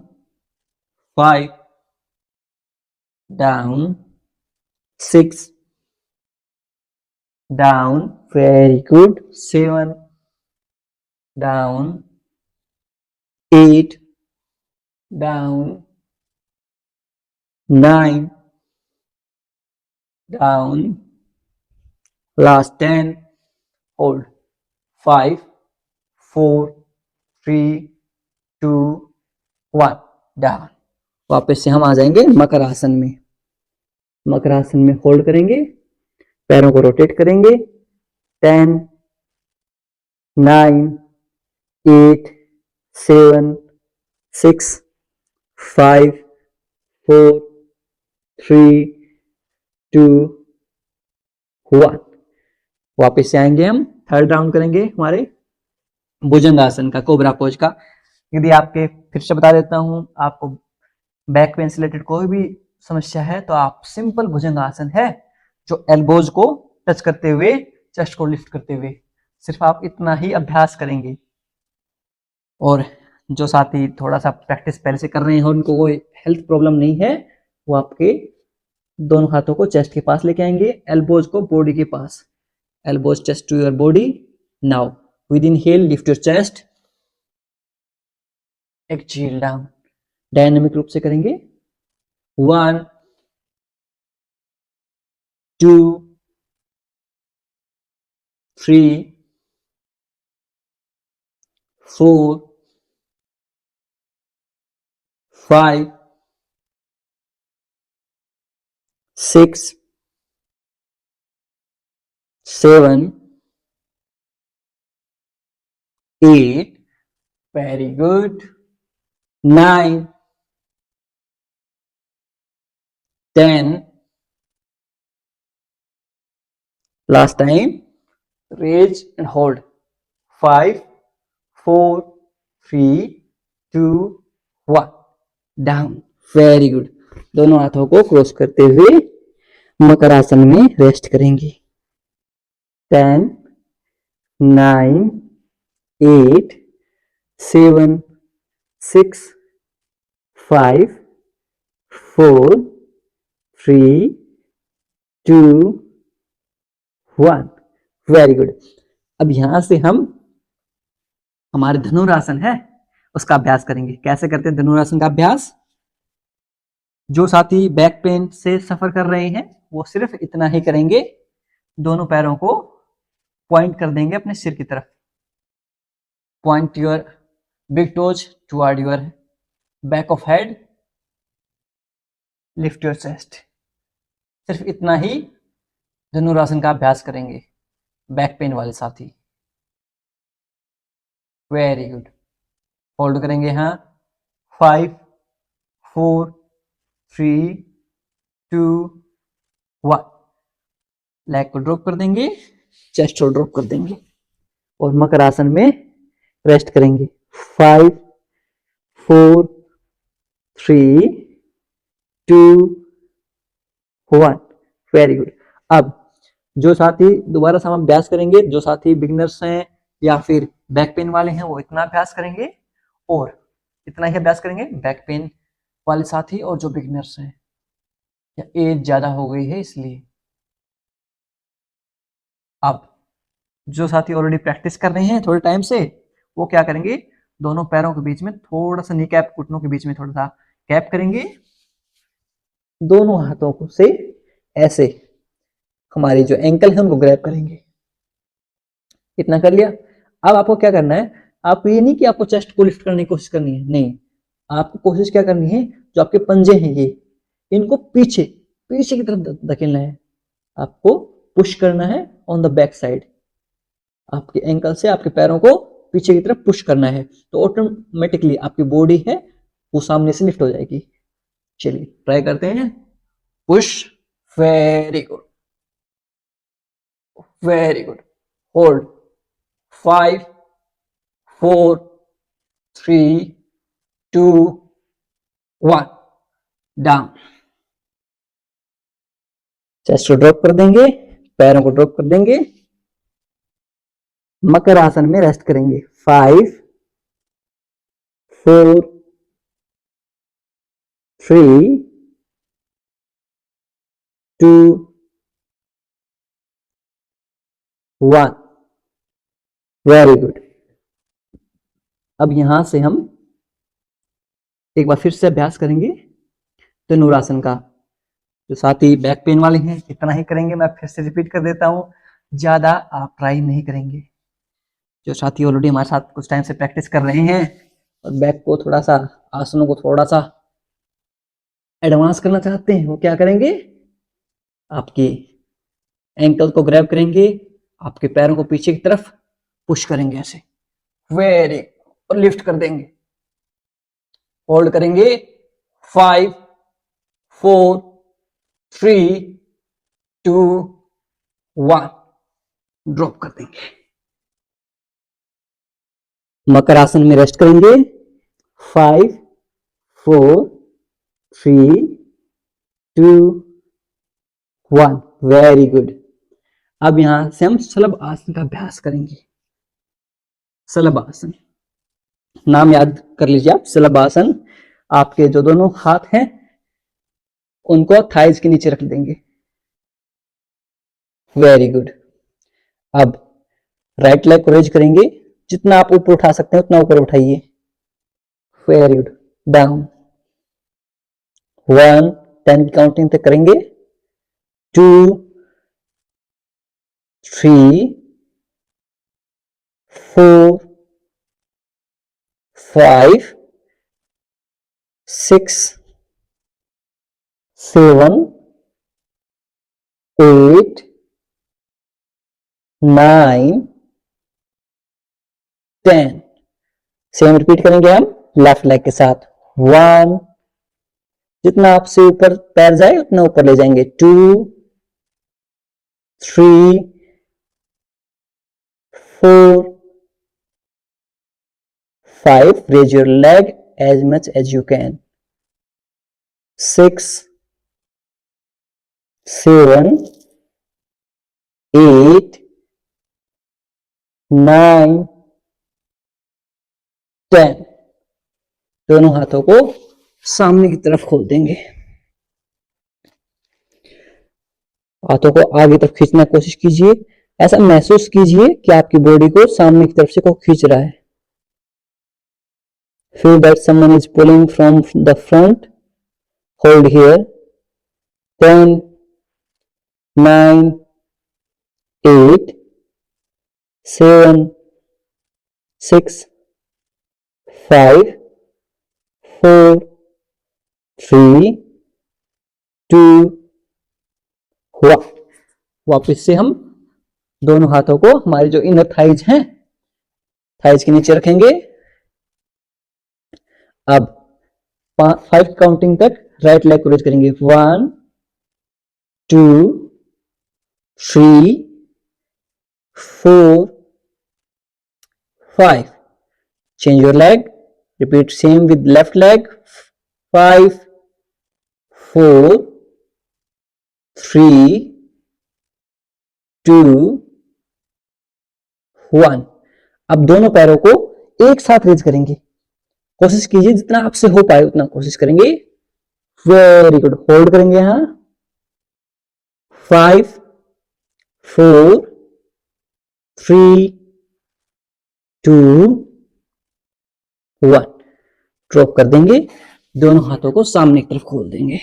5 down, 6 down, very good, 7 down, 8 down, 9 down, last 10, hold, 5 4 3 2 1 down. वापस से हम आ जाएंगे मकर आसन में। मकर आसन में होल्ड करेंगे, पैरों को रोटेट करेंगे। 10 9 8 7 6 5 4 3 2 1। वापस से आएंगे हम, थर्ड राउंड करेंगे हमारे भुजंगासन का, कोबरा पोज का। यदि आपके, फिर से बता देता हूं, आपको बैक पेन से रिलेटेड कोई भी समस्या है तो आप सिंपल भुजंगासन है, जो एल्बोज को टच करते हुए, चेस्ट को लिफ्ट करते हुए, सिर्फ आप इतना ही अभ्यास करेंगे। और जो साथी थोड़ा सा प्रैक्टिस पहले से कर रहे हैं, उनको कोई हेल्थ प्रॉब्लम नहीं है, वो आपके दोनों हाथों को चेस्ट के पास लेके आएंगे, एल्बोज को बॉडी के पास, elbows chest to your body. Now with inhale lift your chest, exhale down. Dynamic रूप से करेंगे। 1 2 3 4 5 6 7 8, very good, 9 10, last time, raise and hold, 5 4 3 2 1 down, very good। दोनों हाथों को क्रॉस करते हुए मकर आसन में रेस्ट करेंगे। 10 9 8 7 6 5 4 3 2 1, वेरी गुड। अब यहां से हम हमारे धनुरासन है उसका अभ्यास करेंगे। कैसे करते हैं धनुरासन का अभ्यास? जो साथी बैक पेन से सफर कर रहे हैं वो सिर्फ इतना ही करेंगे, दोनों पैरों को पॉइंट कर देंगे अपने सिर की तरफ। Point your big toes toward your back of head, lift your chest. सिर्फ इतना ही धनुरासन का अभ्यास करेंगे बैक पेन वाले साथी। Very good. होल्ड करेंगे यहाँ 5 4 3 2 1। लेग को ड्रॉप कर देंगे, चेस्ट को ड्रॉप कर देंगे और मकर आसन में रेस्ट करेंगे। 5 4 3 2 1, वेरी गुड। अब जो साथी, दोबारा से हम अभ्यास करेंगे, जो साथी बिगिनर्स हैं या फिर बैक पेन वाले हैं वो इतना अभ्यास करेंगे, और इतना ही अभ्यास करेंगे बैक पेन वाले साथी और जो बिगिनर्स हैं या एज ज्यादा हो गई है इसलिए। अब जो साथी ऑलरेडी प्रैक्टिस कर रहे हैं थोड़े टाइम से, वो क्या करेंगे, दोनों पैरों के बीच में थोड़ा सा नी कैप, घुटनों के बीच में थोड़ा सा कैप करेंगे, दोनों हाथों को से ऐसे हमारी जो एंकल है उनको ग्रैब करेंगे। इतना कर लिया। अब आपको क्या करना है, आपको ये नहीं कि आपको चेस्ट को लिफ्ट करने की कोशिश करनी है, नहीं, आपको कोशिश क्या करनी है, जो आपके पंजे हैं ये, इनको पीछे पीछे की तरफ धकेलना है, आपको पुश करना है ऑन द बैक साइड, आपके एंकल से आपके पैरों को पीछे की तरफ पुश करना है, तो ऑटोमेटिकली आपकी बॉडी है वो सामने से लिफ्ट हो जाएगी। चलिए ट्राई करते हैं। Push, very good, very good, hold, 5 4 3 2 1, down. Chest को ड्रॉप कर देंगे, पैरों को ड्रॉप कर देंगे, मकर आसन में रेस्ट करेंगे। 5 4 3 2 1, वेरी गुड। अब यहां से हम एक बार फिर से अभ्यास करेंगे धनुरासन का। जो साथी बैक पेन वाले हैं इतना ही करेंगे, मैं फिर से रिपीट कर देता हूं, ज्यादा आप ट्राई नहीं करेंगे। जो साथी ऑलरेडी हमारे साथ कुछ टाइम से प्रैक्टिस कर रहे हैं और बैक को थोड़ा सा, आसनों को थोड़ा सा एडवांस करना चाहते हैं, वो क्या करेंगे, आपकी एंकल को ग्रैब करेंगे, आपके पैरों को पीछे की तरफ पुश करेंगे ऐसे, वेरी, और लिफ्ट कर देंगे, होल्ड करेंगे, 5 4 3 2 1, ड्रॉप कर देंगे। मकर आसन में रेस्ट करेंगे। 5 4 3 2 1, वेरी गुड। अब यहां से हम शलभ आसन का अभ्यास करेंगे। शलभ आसन, नाम याद कर लीजिए आप, शलभ आसन। आपके जो दोनों हाथ हैं उनको थाइज के नीचे रख देंगे, वेरी गुड। अब राइट लेग को रेज करेंगे, जितना आप ऊपर उठा सकते हैं उतना ऊपर उठाइए, वेरी गुड, डाउन। 1 10 की काउंटिंग तक करेंगे, 2 3 4 5 6 7 8 9 10। सेम रिपीट करेंगे हम लेफ्ट लेग के साथ। 1, जितना आपसे ऊपर पैर जाए उतना ऊपर ले जाएंगे, 2 3 4 5, raise your leg as much as you can, 6 7 8 9 10। दोनों हाथों को सामने की तरफ खोल देंगे, हाथों को आगे तरफ खींचने की कोशिश कीजिए, ऐसा महसूस कीजिए कि आपकी बॉडी को सामने की तरफ से कोई खींच रहा है। Feel that someone is pulling from the front. Hold here. 10 9 8 7 6 5 4 3 2 1। वापस से हम दोनों हाथों को हमारी जो इनर थाइज हैं, थाइज के नीचे रखेंगे। अब 5 काउंटिंग तक राइट लेग को रेज करेंगे, 1 2 3 4 5। Change your leg, repeat same with left leg, 5 4 3 2 1। अब दोनों पैरों को एक साथ रेज करेंगे, कोशिश कीजिए जितना आपसे हो पाए उतना कोशिश करेंगे, वेरी गुड। होल्ड करेंगे यहां, 5 4 3 2 1, ड्रॉप कर देंगे, दोनों हाथों को सामने की तरफ खोल देंगे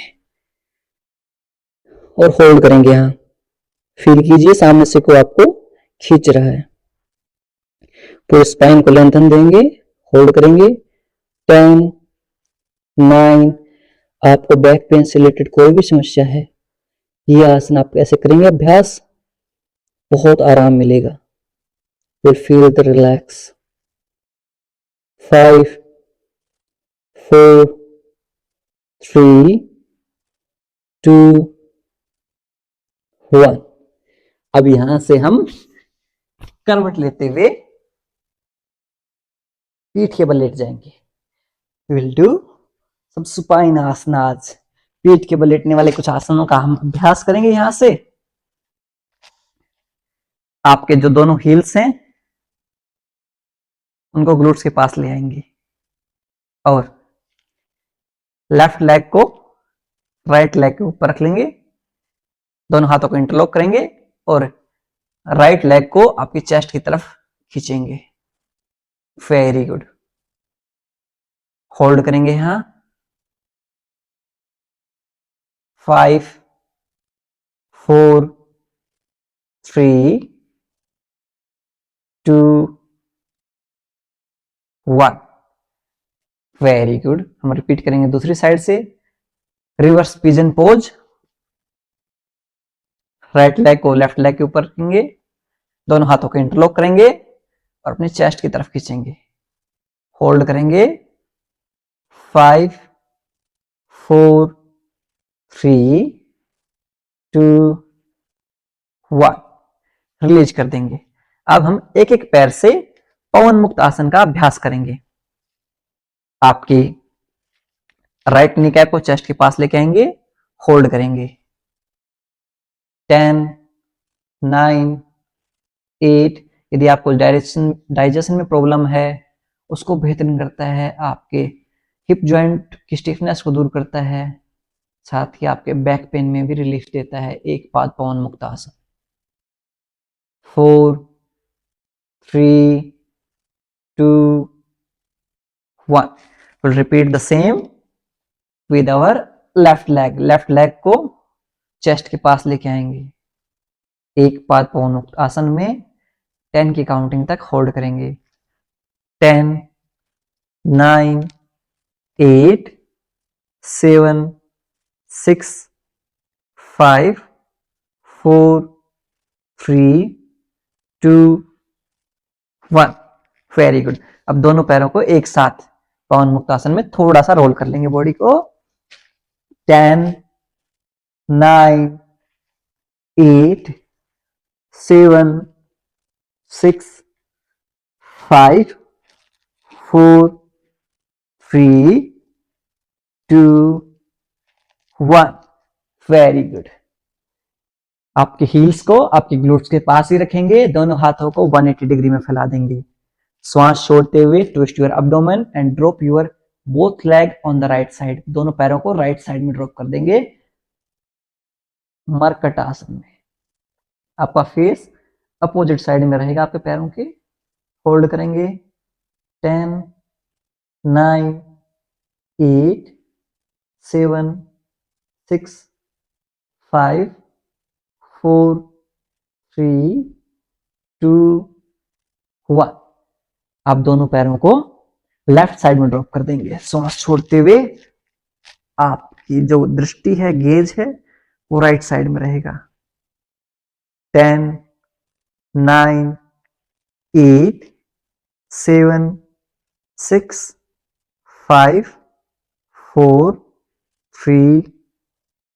और होल्ड करेंगे। यहाँ फील कीजिए सामने से कोई आपको खींच रहा है। पूरे स्पाइन को लेंथन देंगे, होल्ड करेंगे। 10, 9, आपको बैक पेन से रिलेटेड कोई भी समस्या है, ये आसन आप ऐसे करेंगे अभ्यास, बहुत आराम मिलेगा। Will feel the relax. 5, 4, 3, 2, 1। अब यहां से हम करवट लेते हुए पीठ के बल लेट जाएंगे। विल डू सम सुपाइन आसनाज। पीठ के बल लेटने वाले कुछ आसनों का हम अभ्यास करेंगे। यहां से आपके जो दोनों हील्स हैं उनको ग्लूट्स के पास ले आएंगे और लेफ्ट लेग को राइट लेग के ऊपर रख लेंगे, दोनों हाथों को इंटरलॉक करेंगे और राइट लेग को आपकी चेस्ट की तरफ खींचेंगे। Very good. होल्ड करेंगे यहां। 5, 4, 3, 2, 1। Very good. हम रिपीट करेंगे दूसरी साइड से। Reverse pigeon pose. Right leg को लेफ्ट लेग के ऊपर रखेंगे, दोनों हाथों को इंटरलॉक करेंगे और अपनी चेस्ट की तरफ खींचेंगे। होल्ड करेंगे। 5, 4, 3, 2, 1। रिलीज कर देंगे। अब हम एक एक पैर से पवन मुक्त आसन का अभ्यास करेंगे। आपकी राइट नी कैप को चेस्ट के पास लेके आएंगे, होल्ड करेंगे। 10, 9, 8। यदि आपको डाइजेशन में प्रॉब्लम है, उसको बेहतरीन करता है, आपके हिप जॉइंट की स्टिफनेस को दूर करता है, साथ ही आपके बैक पेन में भी रिलीफ देता है। एक पाद पवन मुक्त आसन। 4, 3, 2, 1। We'll repeat the same with our left leg. Left leg को चेस्ट के पास लेके आएंगे, एक पाद पवन मुक्त आसन में 10 की काउंटिंग तक होल्ड करेंगे। 10, 9, 8, 7, 6, 5, 4, 3, 2, 1। Very good. अब दोनों पैरों को एक साथ पवन मुक्त आसन में थोड़ा सा रोल कर लेंगे बॉडी को। 10, 9, 8, 7, 6, 5, 4, 3, 2, 1। Very good. आपके हील्स को आपके ग्लूट्स के पास ही रखेंगे, दोनों हाथों को 180 डिग्री में फैला देंगे। श्वास छोड़ते हुए twist your abdomen and drop your both leg on the right side. दोनों पैरों को राइट साइड में ड्रॉप कर देंगे मरकट आसन में। आपका फेस अपोजिट साइड में रहेगा आपके पैरों के। होल्ड करेंगे। 10, 9, 8, 7, 6, 5, 4, 3, 2, 1। आप दोनों पैरों को लेफ्ट साइड में ड्रॉप कर देंगे। श्वास छोड़ते हुए आपकी जो दृष्टि है, गेज है, वो राइट साइड में रहेगा। 10, 9, 8, 7, 6, 5, 4, 3,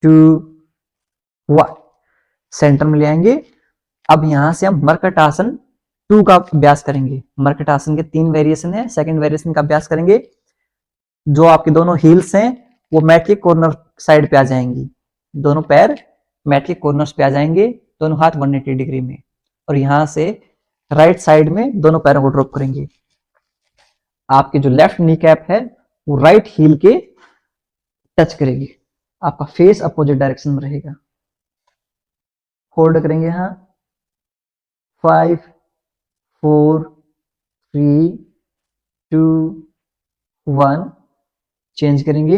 2, 1। सेंटर में ले आएंगे। अब यहां से हम मरकट आसन 2 का अभ्यास करेंगे। मरकट आसन के 3 वेरिएशन है। सेकंड वेरिएशन का अभ्यास करेंगे। जो आपके दोनों हील्स हैं वो मैट के कॉर्नर साइड पे आ जाएंगी, दोनों पैर मैट के कॉर्नर्स पे आ जाएंगे, दोनों हाथ 180 डिग्री में, और यहां से राइट साइड में दोनों पैरों को ड्रॉप करेंगे। आपकी जो लेफ्ट नी कैप है वो राइट हील के टच करेगी। आपका फेस अपोजिट डायरेक्शन में रहेगा। होल्ड करेंगे यहां। 5, 4, 3, 2, 1 चेंज करेंगे,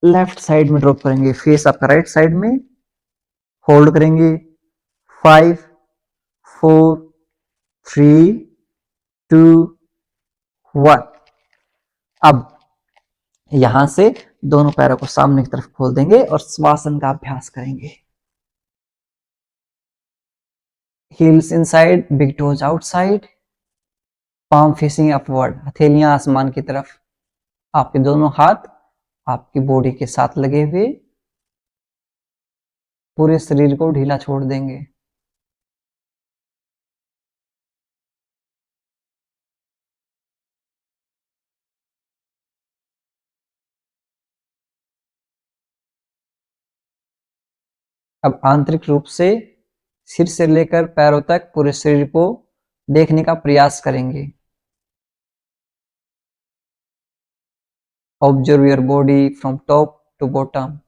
लेफ्ट साइड में ड्रॉप करेंगे, फेस आपका राइट साइड में, होल्ड करेंगे 5 4 3 2 1। अब यहां से दोनों पैरों को सामने की तरफ खोल देंगे और श्वासन का अभ्यास करेंगे। Heels inside, big toes outside, palm facing upward, हथेलियां आसमान की तरफ, आपके दोनों हाथ आपकी बॉडी के साथ लगे हुए, पूरे शरीर को ढीला छोड़ देंगे। अब आंतरिक रूप से सिर से लेकर पैरों तक पूरे शरीर को देखने का प्रयास करेंगे। Observe your body from top to bottom.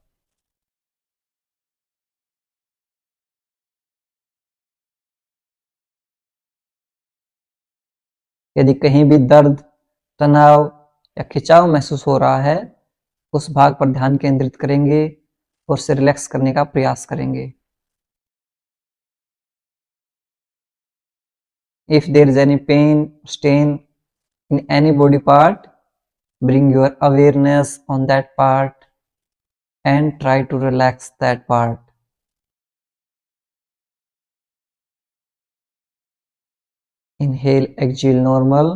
यदि कहीं भी दर्द, तनाव या खिंचाव महसूस हो रहा है, उस भाग पर ध्यान केंद्रित करेंगे और उसे रिलैक्स करने का प्रयास करेंगे। If there is any pain, strain in any body part, bring your awareness on that part and try to relax that part. Inhale, exhale normal.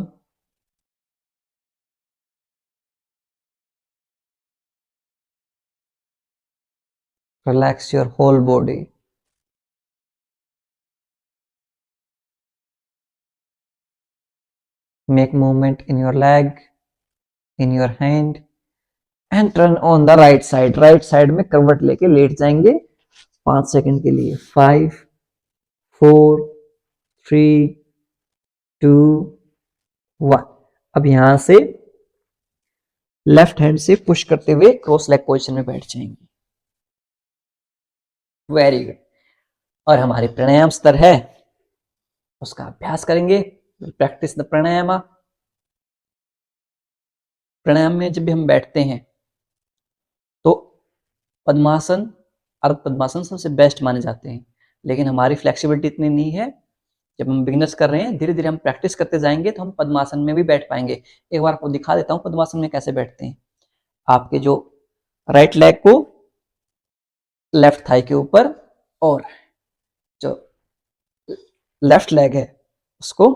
Relax your whole body. Make movement in your leg, in your hand and turn on the right side. Right side में करवट लेके late जाएंगे 5 second के लिए। 5 4 3 2 1। अब यहां से left hand से पुश करते हुए क्रॉस लेग पोजीशन में बैठ जाएंगे। Very good. और हमारे प्राणायाम स्तर है उसका अभ्यास करेंगे। प्रैक्टिस द प्राणायाम। प्राणायाम में जब भी हम बैठते हैं तो पद्मासन, अर्ध पद्मासन सबसे बेस्ट माने जाते हैं, लेकिन हमारी फ्लेक्सिबिलिटी इतनी नहीं है। जब हम बिगिनर्स कर रहे हैं, धीरे धीरे हम प्रैक्टिस करते जाएंगे तो हम पद्मासन में भी बैठ पाएंगे। एक बार आपको दिखा देता हूँ पद्मासन में कैसे बैठते हैं। आपके जो राइट लेग को लेफ्ट थाई के ऊपर और जो लेफ्ट लेग है उसको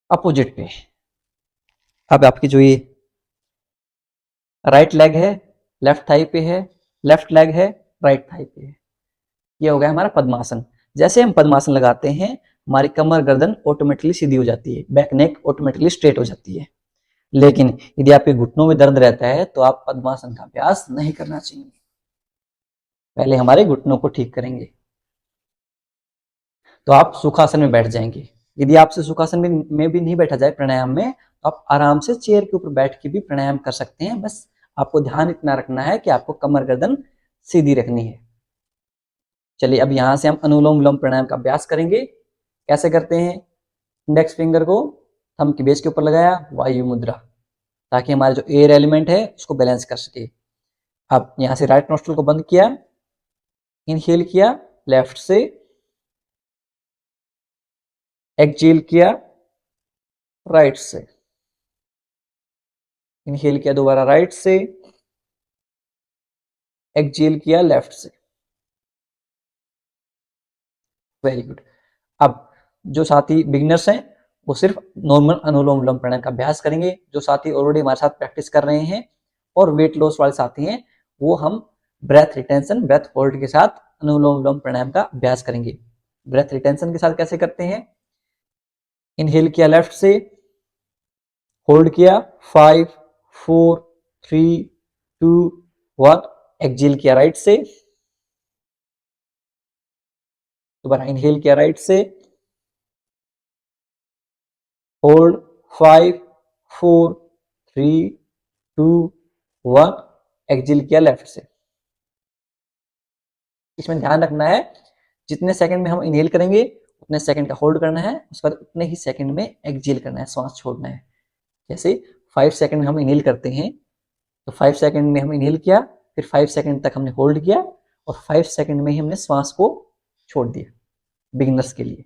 अपोजिट पे। अब आपकी जो ये राइट लेग है लेफ्ट थाई पे है, लेफ्ट लेग है राइट थाई पे है। ये हो गया हमारा पद्मासन। जैसे हम पद्मासन लगाते हैं हमारी कमर गर्दन ऑटोमेटिकली सीधी हो जाती है, बैक नेक ऑटोमेटिकली स्ट्रेट हो जाती है। लेकिन यदि आपके घुटनों में दर्द रहता है तो आप पद्मासन का अभ्यास नहीं करना चाहिए। पहले हमारे घुटनों को ठीक करेंगे। तो आप सुखासन में बैठ जाएंगे। यदि आपसे सुखासन में भी नहीं बैठा जाए प्राणायाम में, तो आप आराम से चेयर के ऊपर बैठ के भी प्राणायाम कर सकते हैं। बस आपको ध्यान इतना रखना है कि आपको कमर गर्दन सीधी रखनी है। चलिए अब यहां से हम अनुलोम विलोम प्राणायाम का अभ्यास करेंगे। कैसे करते हैं? इंडेक्स फिंगर को थंब की बेस के ऊपर लगाया, वायु मुद्रा, ताकि हमारा जो एयर एलिमेंट है उसको बैलेंस कर सके। अब यहां से राइट नोस्ट्रल को बंद किया, इनहेल किया लेफ्ट से, एक्सहेल किया राइट से, इनहेल किया दोबारा राइट से, एक्सहेल किया लेफ्ट से। Very good. अब जो साथी बिगिनर्स हैं वो सिर्फ नॉर्मल अनुलोम विलोम प्राणायाम का अभ्यास करेंगे। जो साथी ऑलरेडी हमारे साथ प्रैक्टिस कर रहे हैं और वेट लॉस वाले साथी हैं, वो हम ब्रेथ रिटेंशन, ब्रेथ होल्ड के साथ अनुलोम विलोम प्राणायाम का अभ्यास करेंगे। ब्रेथ रिटेंशन के साथ कैसे करते हैं? इनहेल किया लेफ्ट से, होल्ड किया 5 4 3 2 1, एक्सहेल किया राइट से, दोबारा इनहेल किया राइट से, होल्ड 5 4 3 2 1, एक्सहेल किया लेफ्ट से। इसमें ध्यान रखना है जितने सेकंड में हम इनहेल करेंगे उतने सेकंड का होल्ड करना है, उसके बाद उतने ही सेकंड में एक्सहेल करना है, श्वास छोड़ना है। जैसे 5 सेकंड में हम इनहेल करते हैं, तो 5 सेकंड में हम इनहेल किया, फिर 5 सेकंड तक हमने होल्ड किया और 5 सेकंड में ही हमने श्वास को छोड़ दिया। बिगिनर्स के लिए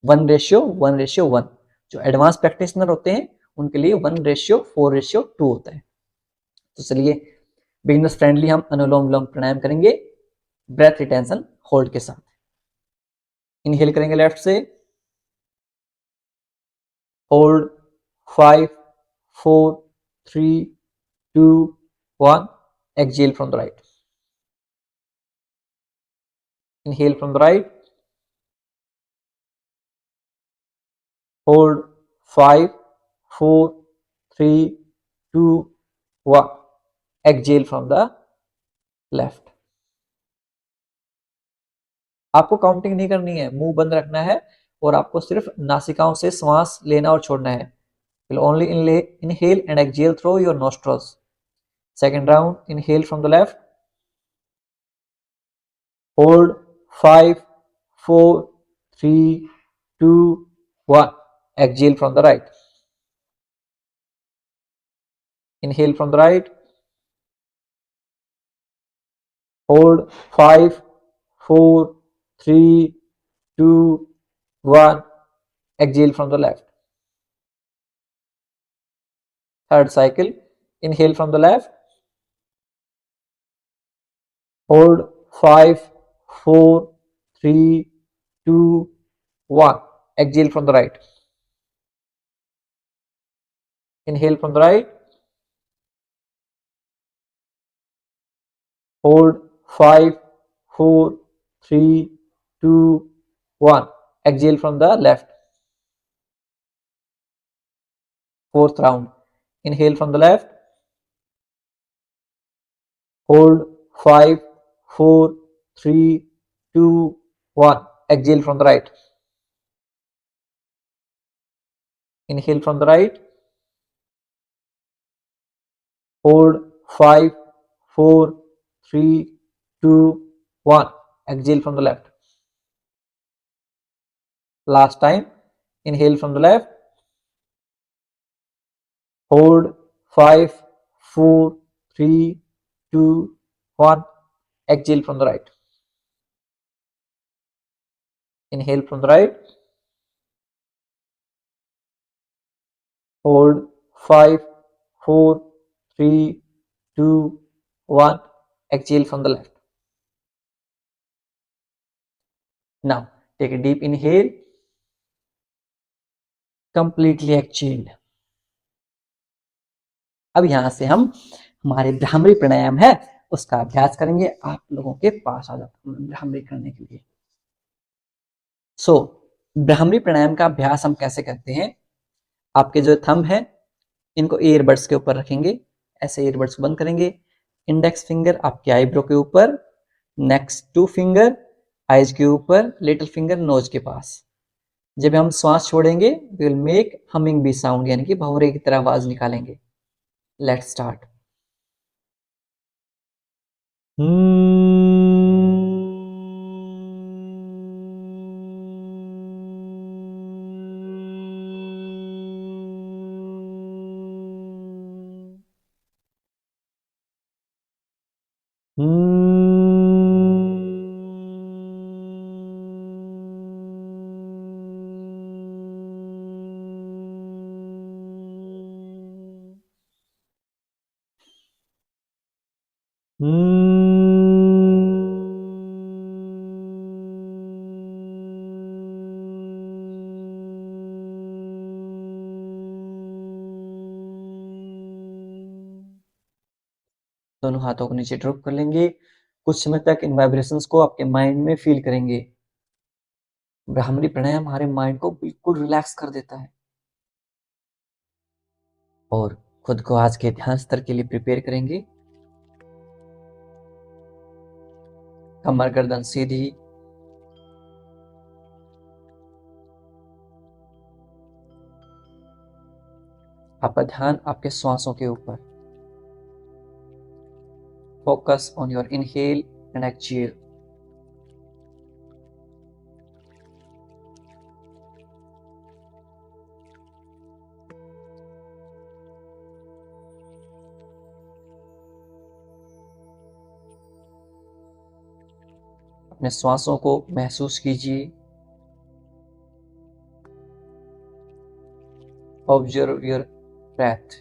1:1:1। जो एडवांस प्रैक्टिशनर होते हैं उनके लिए 1:4:2 होता है। तो चलिए बिगिनर्स फ्रेंडली हम अनुलोम विलोम प्राणायाम करेंगे ब्रेथ रिटेंशन होल्ड के साथ। इनहेल करेंगे लेफ्ट से, hold 5 4 3 2 1, exhale from the right, inhale from the right, hold 5 4 3 2 1, exhale from the left। आपको काउंटिंग नहीं करनी है, मुंह बंद रखना है और आपको सिर्फ नासिकाओं से श्वास लेना और छोड़ना है। Will only inhale and exhale through your nostrils। Second round, inhale from the left, hold 5 4 3 2 1, exhale from the right, inhale from the right, hold 5 4 3 2 1, exhale from the left। Third cycle, inhale from the left, hold 5 4 3 2 1, exhale from the right, inhale from the right, hold 5 4 3 2 1, exhale from the left। Fourth round, inhale from the left, hold 5 4 3 2 1, exhale from the right, inhale from the right, hold 5 4 3 2 1, exhale from the left। Last time, inhale from the left, hold 5 4 3 2 1, exhale from the right, inhale from the right, hold 5 4 3 2 1, exhale from the left। Now take a deep inhale, completely exhale। अब यहां से हम हमारे भ्रामरी प्राणायाम है उसका अभ्यास करेंगे। आप लोगों के पास आ जाता हूं भ्रामरी करने के लिए। भ्रामरी प्राणायाम का अभ्यास हम कैसे करते हैं? आपके जो थंब है इनको ईयरबड्स के ऊपर रखेंगे, ऐसे ईयरबड्स को बंद करेंगे। इंडेक्स फिंगर आपके आईब्रो के ऊपर, नेक्स्ट 2 फिंगर आईज के ऊपर, लिटिल फिंगर नोज के पास। जब हम श्वास छोड़ेंगे we will make humming bee sound, यानी कि भंवरे की तरह आवाज निकालेंगे। Let's start. दोनों हाथों को नीचे ड्रॉप कर लेंगे। कुछ समय तक इन वाइब्रेशंस को आपके माइंड में फील करेंगे। भ्रामरी प्राणायाम हमारे माइंड को बिल्कुल रिलैक्स कर देता है और खुद को आज के ध्यान स्तर के लिए प्रिपेयर करेंगे। कमर गर्दन सीधी, आपका ध्यान आपके श्वासों के ऊपर। Focus on your inhale and exhale. अपने श्वासों को महसूस कीजिए। Observe your breath.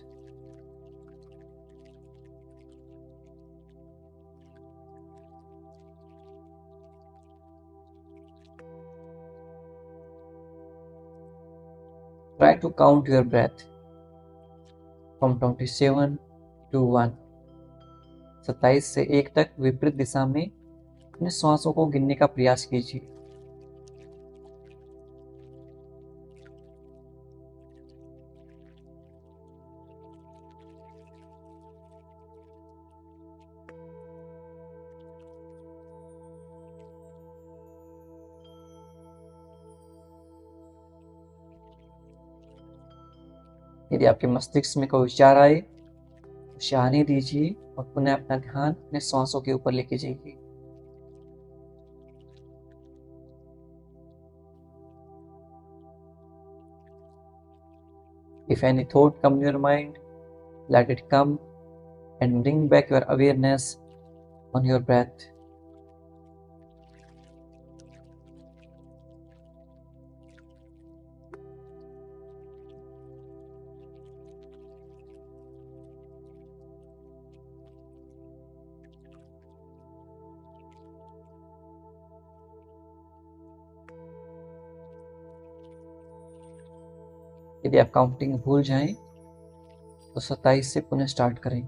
Try to count your breath from 27 to 1. 27 से 1 तक विपरीत दिशा में अपने श्वासों को गिनने का प्रयास कीजिए। यदि आपके मस्तिष्क में कोई विचार आए तो उसे आने दीजिए और पुनः अपना ध्यान अपने श्वासों के ऊपर लेके जाइए। If any thought come in your mind, let it come and bring back your awareness on your breath. यदि आप काउंटिंग भूल जाएं तो 27 से पुनः स्टार्ट करें।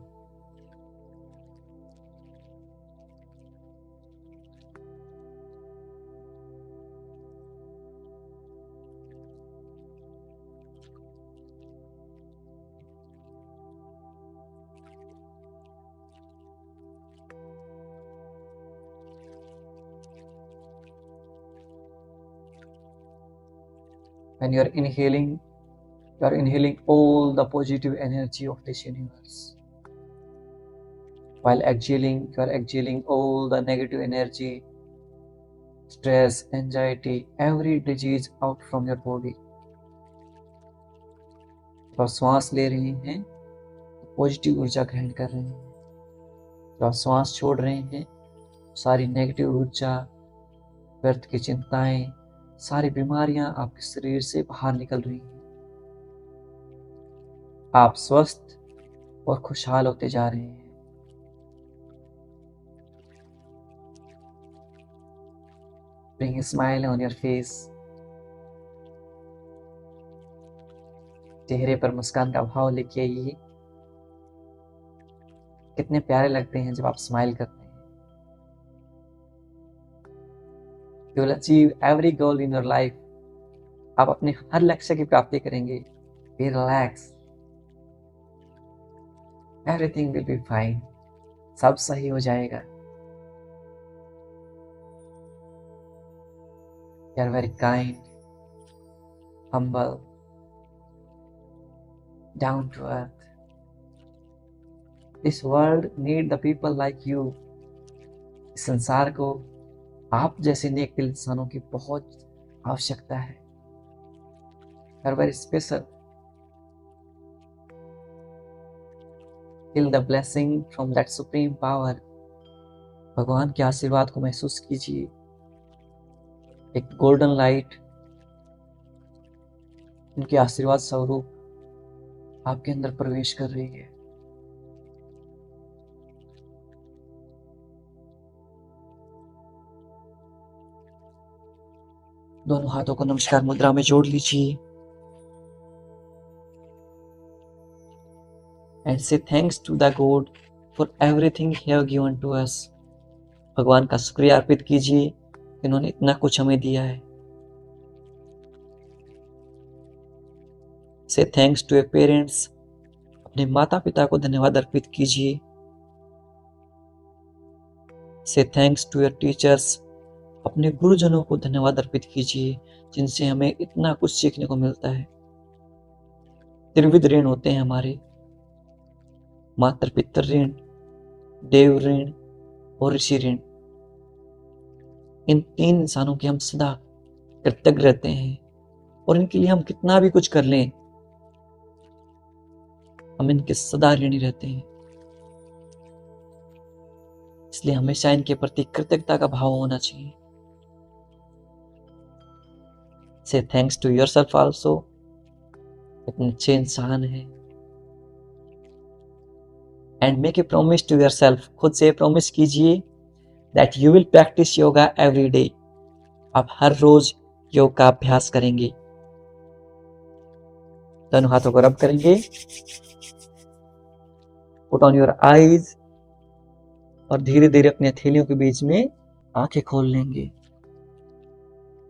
When you are inhaling all the positive energy of this universe. While exhaling, you are exhaling all the negative energy, stress, anxiety, every disease out from your body. जब आप श्वास ले रहे हैं तो पॉजिटिव ऊर्जा ग्रहण कर रहे हैं। जब आप श्वास छोड़ रहे हैं सारी नेगेटिव ऊर्जा, व्यर्थ की चिंताएं, सारी बीमारियां आपके शरीर से बाहर निकल रही हैं। आप स्वस्थ और खुशहाल होते जा रहे हैं। Bring a smile on your face. चेहरे पर मुस्कान का भाव लेके आइए। कितने प्यारे लगते हैं जब आप स्माइल करते हैं। You will achieve every goal in your life. आप अपने हर लक्ष्य की प्राप्ति करेंगे। Be relaxed. Everything will be fine. सब सही हो जाएगा। You are very kind, humble, down to earth. This world need the people like you. इस संसार को आप जैसे नेक दिल इंसानों की बहुत आवश्यकता है। You are very special. Feel the blessing from that supreme power. भगवान के आशीर्वाद को महसूस कीजिए। एक गोल्डन लाइट उनके आशीर्वाद स्वरूप आपके अंदर प्रवेश कर रही है। दोनों हाथों को नमस्कार मुद्रा में जोड़ लीजिए and say thanks to the God for everything He have given to us. भगवान का शुक्रिया अर्पित कीजिए, इन्होंने इतना कुछ हमें दिया है। Say thanks to your parents. अपने माता पिता को धन्यवाद अर्पित कीजिए। Say thanks to your teachers. अपने गुरुजनों को धन्यवाद अर्पित कीजिए, जिनसे हमें इतना कुछ सीखने को मिलता है। त्रिविध ऋण होते हैं हमारे, मातृ पितृ ऋण, देव ऋण और ऋषि ऋण। इन तीन इंसानों के हम सदा कृतज्ञ रहते हैं और इनके लिए हम कितना भी कुछ कर लें, हम इनके सदा ऋणी रहते हैं। इसलिए हमेशा इनके प्रति कृतज्ञता का भाव होना चाहिए। से थैंक्स टू योरसेल्फ आल्सो, इतने अच्छे इंसान हैं। And make a promise to yourself, खुद से प्रॉमिस कीजिए that you will practise yoga every day, आप हर रोज योग का अभ्यास करेंगे। दोनों हाथों को रब करेंगे, पुट ऑन योर आईज, और धीरे धीरे अपनी हथेलियों के बीच में आंखें खोल लेंगे।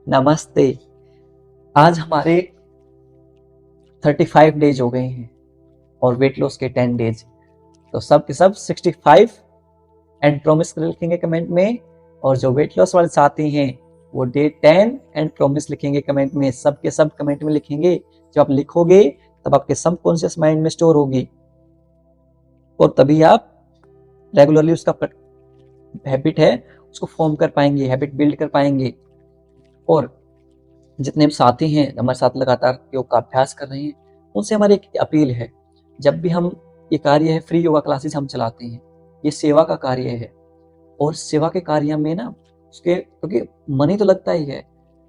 नमस्ते। आज हमारे 35 डेज हो गए हैं और वेट लॉस के 10 डेज, तो सब के सब 65 एंड प्रॉमिस लिखेंगे कमेंट में, और जो वेट लॉस वाले साथी हैं वो डे 10 एंड प्रॉमिस लिखेंगे कमेंट में। सब के सब कमेंट में लिखेंगे। जब आप लिखोगे तब आपके सबकॉन्शियस माइंड में स्टोर होगी, और तभी आप रेगुलरली उसका हैबिट है उसको फॉर्म कर पाएंगे, हैबिट बिल्ड कर पाएंगे। और जितने भी साथी हैं हमारे साथ लगातार योग का अभ्यास कर रहे हैं, उनसे हमारी एक अपील है, जब भी हम ये कार्य है फ्री योगा क्लासेस हम चलाते हैं, ये सेवा का कार्य है, और सेवा के कार्य में ना उसके क्योंकि मनी तो लगता ही है,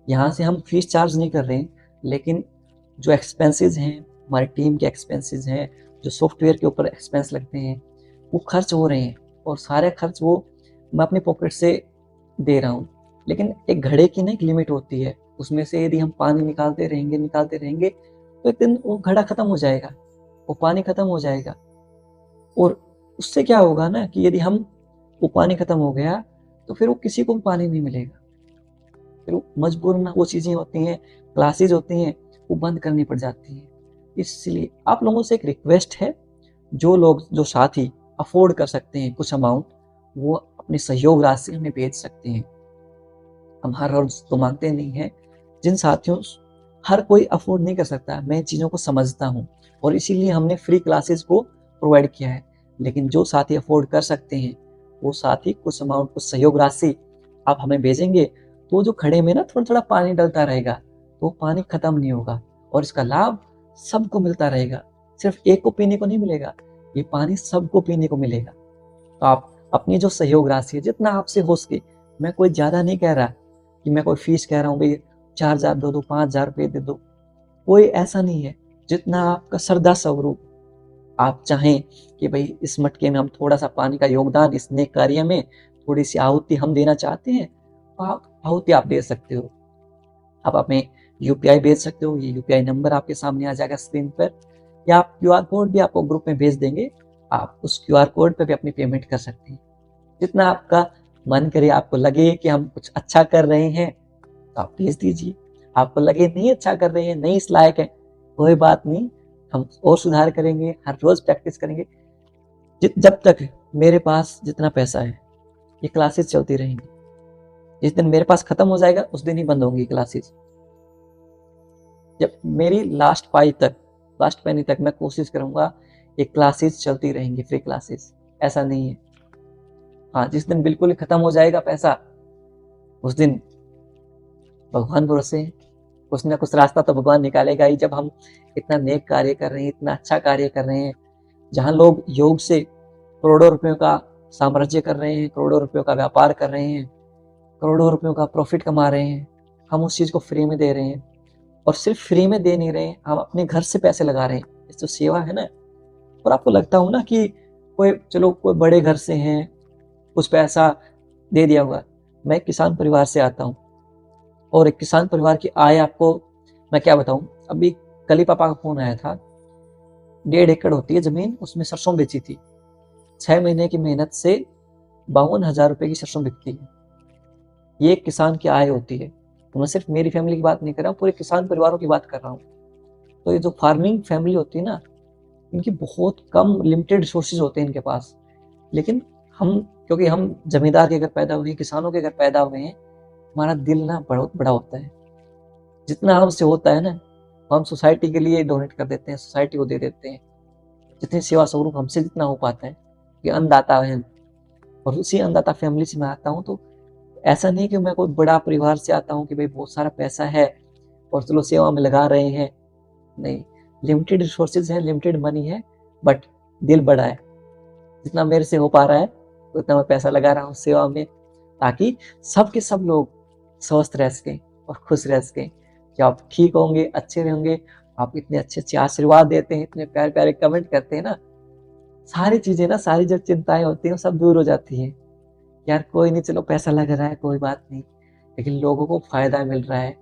यहाँ से हम फीस चार्ज नहीं कर रहे हैं, लेकिन जो एक्सपेंसेस हैं हमारी टीम के एक्सपेंसेस हैं, जो सॉफ्टवेयर के ऊपर एक्सपेंस लगते हैं वो खर्च हो रहे हैं, और सारे खर्च वो मैं अपनी पॉकेट से दे रहा हूँ। लेकिन एक घड़े की ना एक लिमिट होती है, उसमें से यदि हम पानी निकालते रहेंगे तो एक दिन वो घड़ा खत्म हो जाएगा, वो पानी खत्म हो जाएगा। और उससे क्या होगा ना कि यदि हम वो पानी खत्म हो गया तो फिर वो किसी को भी पानी नहीं मिलेगा, फिर वो मजबूरन वो चीज़ें होती हैं, क्लासेज होती हैं, वो बंद करनी पड़ जाती हैं। इसलिए आप लोगों से एक रिक्वेस्ट है, जो लोग जो साथी अफोर्ड कर सकते हैं कुछ अमाउंट, वो अपनी सहयोग राशि हमें भेज सकते हैं। हम हर रोज तो मांगते नहीं हैं। जिन साथियों हर कोई अफोर्ड नहीं कर सकता, मैं चीज़ों को समझता हूँ, और इसीलिए हमने फ्री क्लासेस को प्रोवाइड किया है। लेकिन जो साथी अफोर्ड कर सकते हैं वो साथी कुछ अमाउंट, कुछ सहयोग राशि आप हमें भेजेंगे, तो जो खड़े में ना थोड़ा थोड़ा पानी डलता रहेगा, तो पानी खत्म नहीं होगा, और इसका लाभ सबको मिलता रहेगा। सिर्फ एक को पीने को नहीं मिलेगा, ये पानी सबको पीने को मिलेगा। तो आप अपनी जो सहयोग राशि है, जितना आपसे हो सके, मैं कोई ज़्यादा नहीं कह रहा कि मैं कोई फीस कह रहा हूँ भाई 4,000 दे दो, 5,000 रुपये दे दो, कोई ऐसा नहीं है। जितना आपका श्रद्धा स्वरूप, आप चाहें कि भाई इस मटके में हम थोड़ा सा पानी का योगदान, इस नेक कार्य में थोड़ी सी आहुति हम देना चाहते हैं, तो आप आहुति आप दे सकते हो। आप हमें यूपीआई भेज सकते हो, ये यूपीआई नंबर आपके सामने आ जाएगा स्क्रीन पर, या आप क्यूआर कोड भी आपको ग्रुप में भेज देंगे, आप उस क्यूआर कोड पर भी अपनी पेमेंट कर सकते हैं। जितना आपका मन करे, आपको लगे कि हम कुछ अच्छा कर रहे हैं तो आप भेज दीजिए। आपको लगे नहीं अच्छा कर रहे हैं, नहीं इस लायक है, कोई बात नहीं, हम और सुधार करेंगे, हर रोज प्रैक्टिस करेंगे। जब तक मेरे पास जितना पैसा है ये क्लासेस चलती रहेंगी। जिस दिन मेरे पास खत्म हो जाएगा उस दिन ही बंद होंगी क्लासेस। जब मेरी लास्ट पेनी तक मैं कोशिश करूंगा ये क्लासेस चलती रहेंगी, फ्री क्लासेस, ऐसा नहीं है। हाँ, जिस दिन बिल्कुल ही खत्म हो जाएगा पैसा, उस दिन भगवान भरोसे, कुछ ना कुछ रास्ता तो भगवान निकालेगा ही। जब हम इतना नेक कार्य कर रहे हैं, इतना अच्छा कार्य कर रहे हैं, जहाँ लोग योग से करोड़ों रुपयों का साम्राज्य कर रहे हैं, करोड़ों रुपयों का व्यापार कर रहे हैं, करोड़ों रुपयों का प्रॉफिट कमा रहे हैं, हम उस चीज़ को फ्री में दे रहे हैं। और सिर्फ फ्री में दे नहीं रहे हैं, हम अपने घर से पैसे लगा रहे हैं। इस तो सेवा है ना। और आपको लगता हो ना कि कोई बड़े घर से हैं, कुछ पैसा दे दिया होगा। मैं एक किसान परिवार से आता हूँ, और एक किसान परिवार की आय आपको मैं क्या बताऊं। अभी कल ही पापा का फोन आया था, 1.5 एकड़ होती है जमीन, उसमें सरसों बेची थी। 6 महीने की मेहनत से 52,000 रुपए की सरसों बिकती है। ये एक किसान की आय होती है। तो मैं सिर्फ मेरी फैमिली की बात नहीं कर रहा हूँ, पूरे किसान परिवारों की बात कर रहा हूँ। तो ये जो फार्मिंग फैमिली होती है ना, इनकी बहुत कम लिमिटेड रिसोर्सेज होते हैं इनके पास। लेकिन क्योंकि हम जमींदार के घर पैदा हुए हैं, किसानों के घर पैदा हुए हैं, हमारा दिल ना बहुत बड़ा होता है। जितना हमसे होता है ना, हम सोसाइटी के लिए डोनेट कर देते हैं, सोसाइटी को दे देते हैं। जितनी सेवा स्वरूप हमसे जितना हो पाता है, ये अन्नदाता है। और उसी अन्नदाता फैमिली से मैं आता हूँ। तो ऐसा नहीं कि मैं कोई बड़ा परिवार से आता हूँ कि भाई बहुत सारा पैसा है और चलो सेवा में लगा रहे हैं। नहीं, लिमिटेड रिसोर्सेज है, लिमिटेड मनी है, बट दिल बड़ा है। जितना मेरे से हो पा रहा है उतना मैं पैसा लगा रहा हूँ सेवा में, ताकि सब के सब लोग स्वस्थ रह सकें और खुश रह सकें। कि आप ठीक होंगे, अच्छे रहेंगे। आप इतने अच्छे-अच्छे आशीर्वाद देते हैं, इतने प्यारे-प्यारे कमेंट करते हैं ना, सारी चीज़ें ना, सारी जो चिंताएँ होती हैं, वो सब दूर हो जाती हैं। यार कोई नहीं, चलो पैसा लग रहा है, कोई बात नहीं, लेकिन लोगों को फ़ायदा मिल रहा है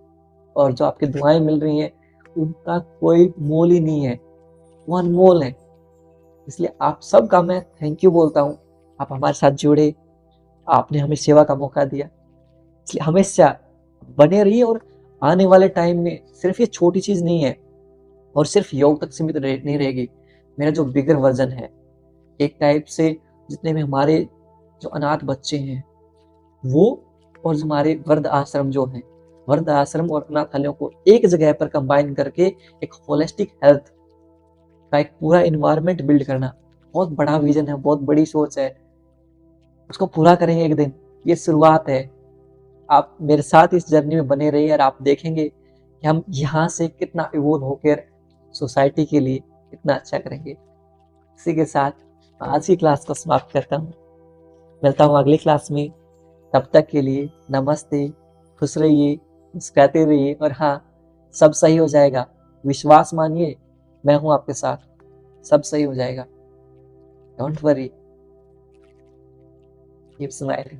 और जो आपकी दुआएँ मिल रही हैं, उनका कोई मोल ही नहीं है, वो अनमोल है। इसलिए आप सबका मैं थैंक यू बोलता हूँ। आप हमारे साथ जुड़े, आपने हमें सेवा का मौका दिया, इसलिए हमेशा बने रहिए। और आने वाले टाइम में सिर्फ़ ये छोटी चीज़ नहीं है और सिर्फ़ योग तक सीमित नहीं रहेगी। मेरा जो बिगर वर्ज़न है, एक टाइप से जितने भी हमारे जो अनाथ बच्चे हैं, वो और जो हमारे वृद्ध आश्रम जो हैं, वृद्ध आश्रम और अनाथालयों को एक जगह पर कंबाइन करके एक होलिस्टिक हेल्थ का एक पूरा एनवायरनमेंट बिल्ड करना, बहुत बड़ा विज़न है, बहुत बड़ी सोच है। उसको पूरा करेंगे एक दिन, ये शुरुआत है। आप मेरे साथ इस जर्नी में बने रहिए और आप देखेंगे कि हम यहाँ से कितना इवॉल्व होकर सोसाइटी के लिए कितना अच्छा करेंगे। इसी के साथ आज की क्लास को समाप्त करता हूँ। मिलता हूँ अगली क्लास में। तब तक के लिए नमस्ते, खुश रहिए, मुस्कुराते रहिए और हाँ, सब सही हो जाएगा। विश्वास मानिए, मैं हूँ आपके साथ, सब सही हो जाएगा। Don't worry, keep smiling.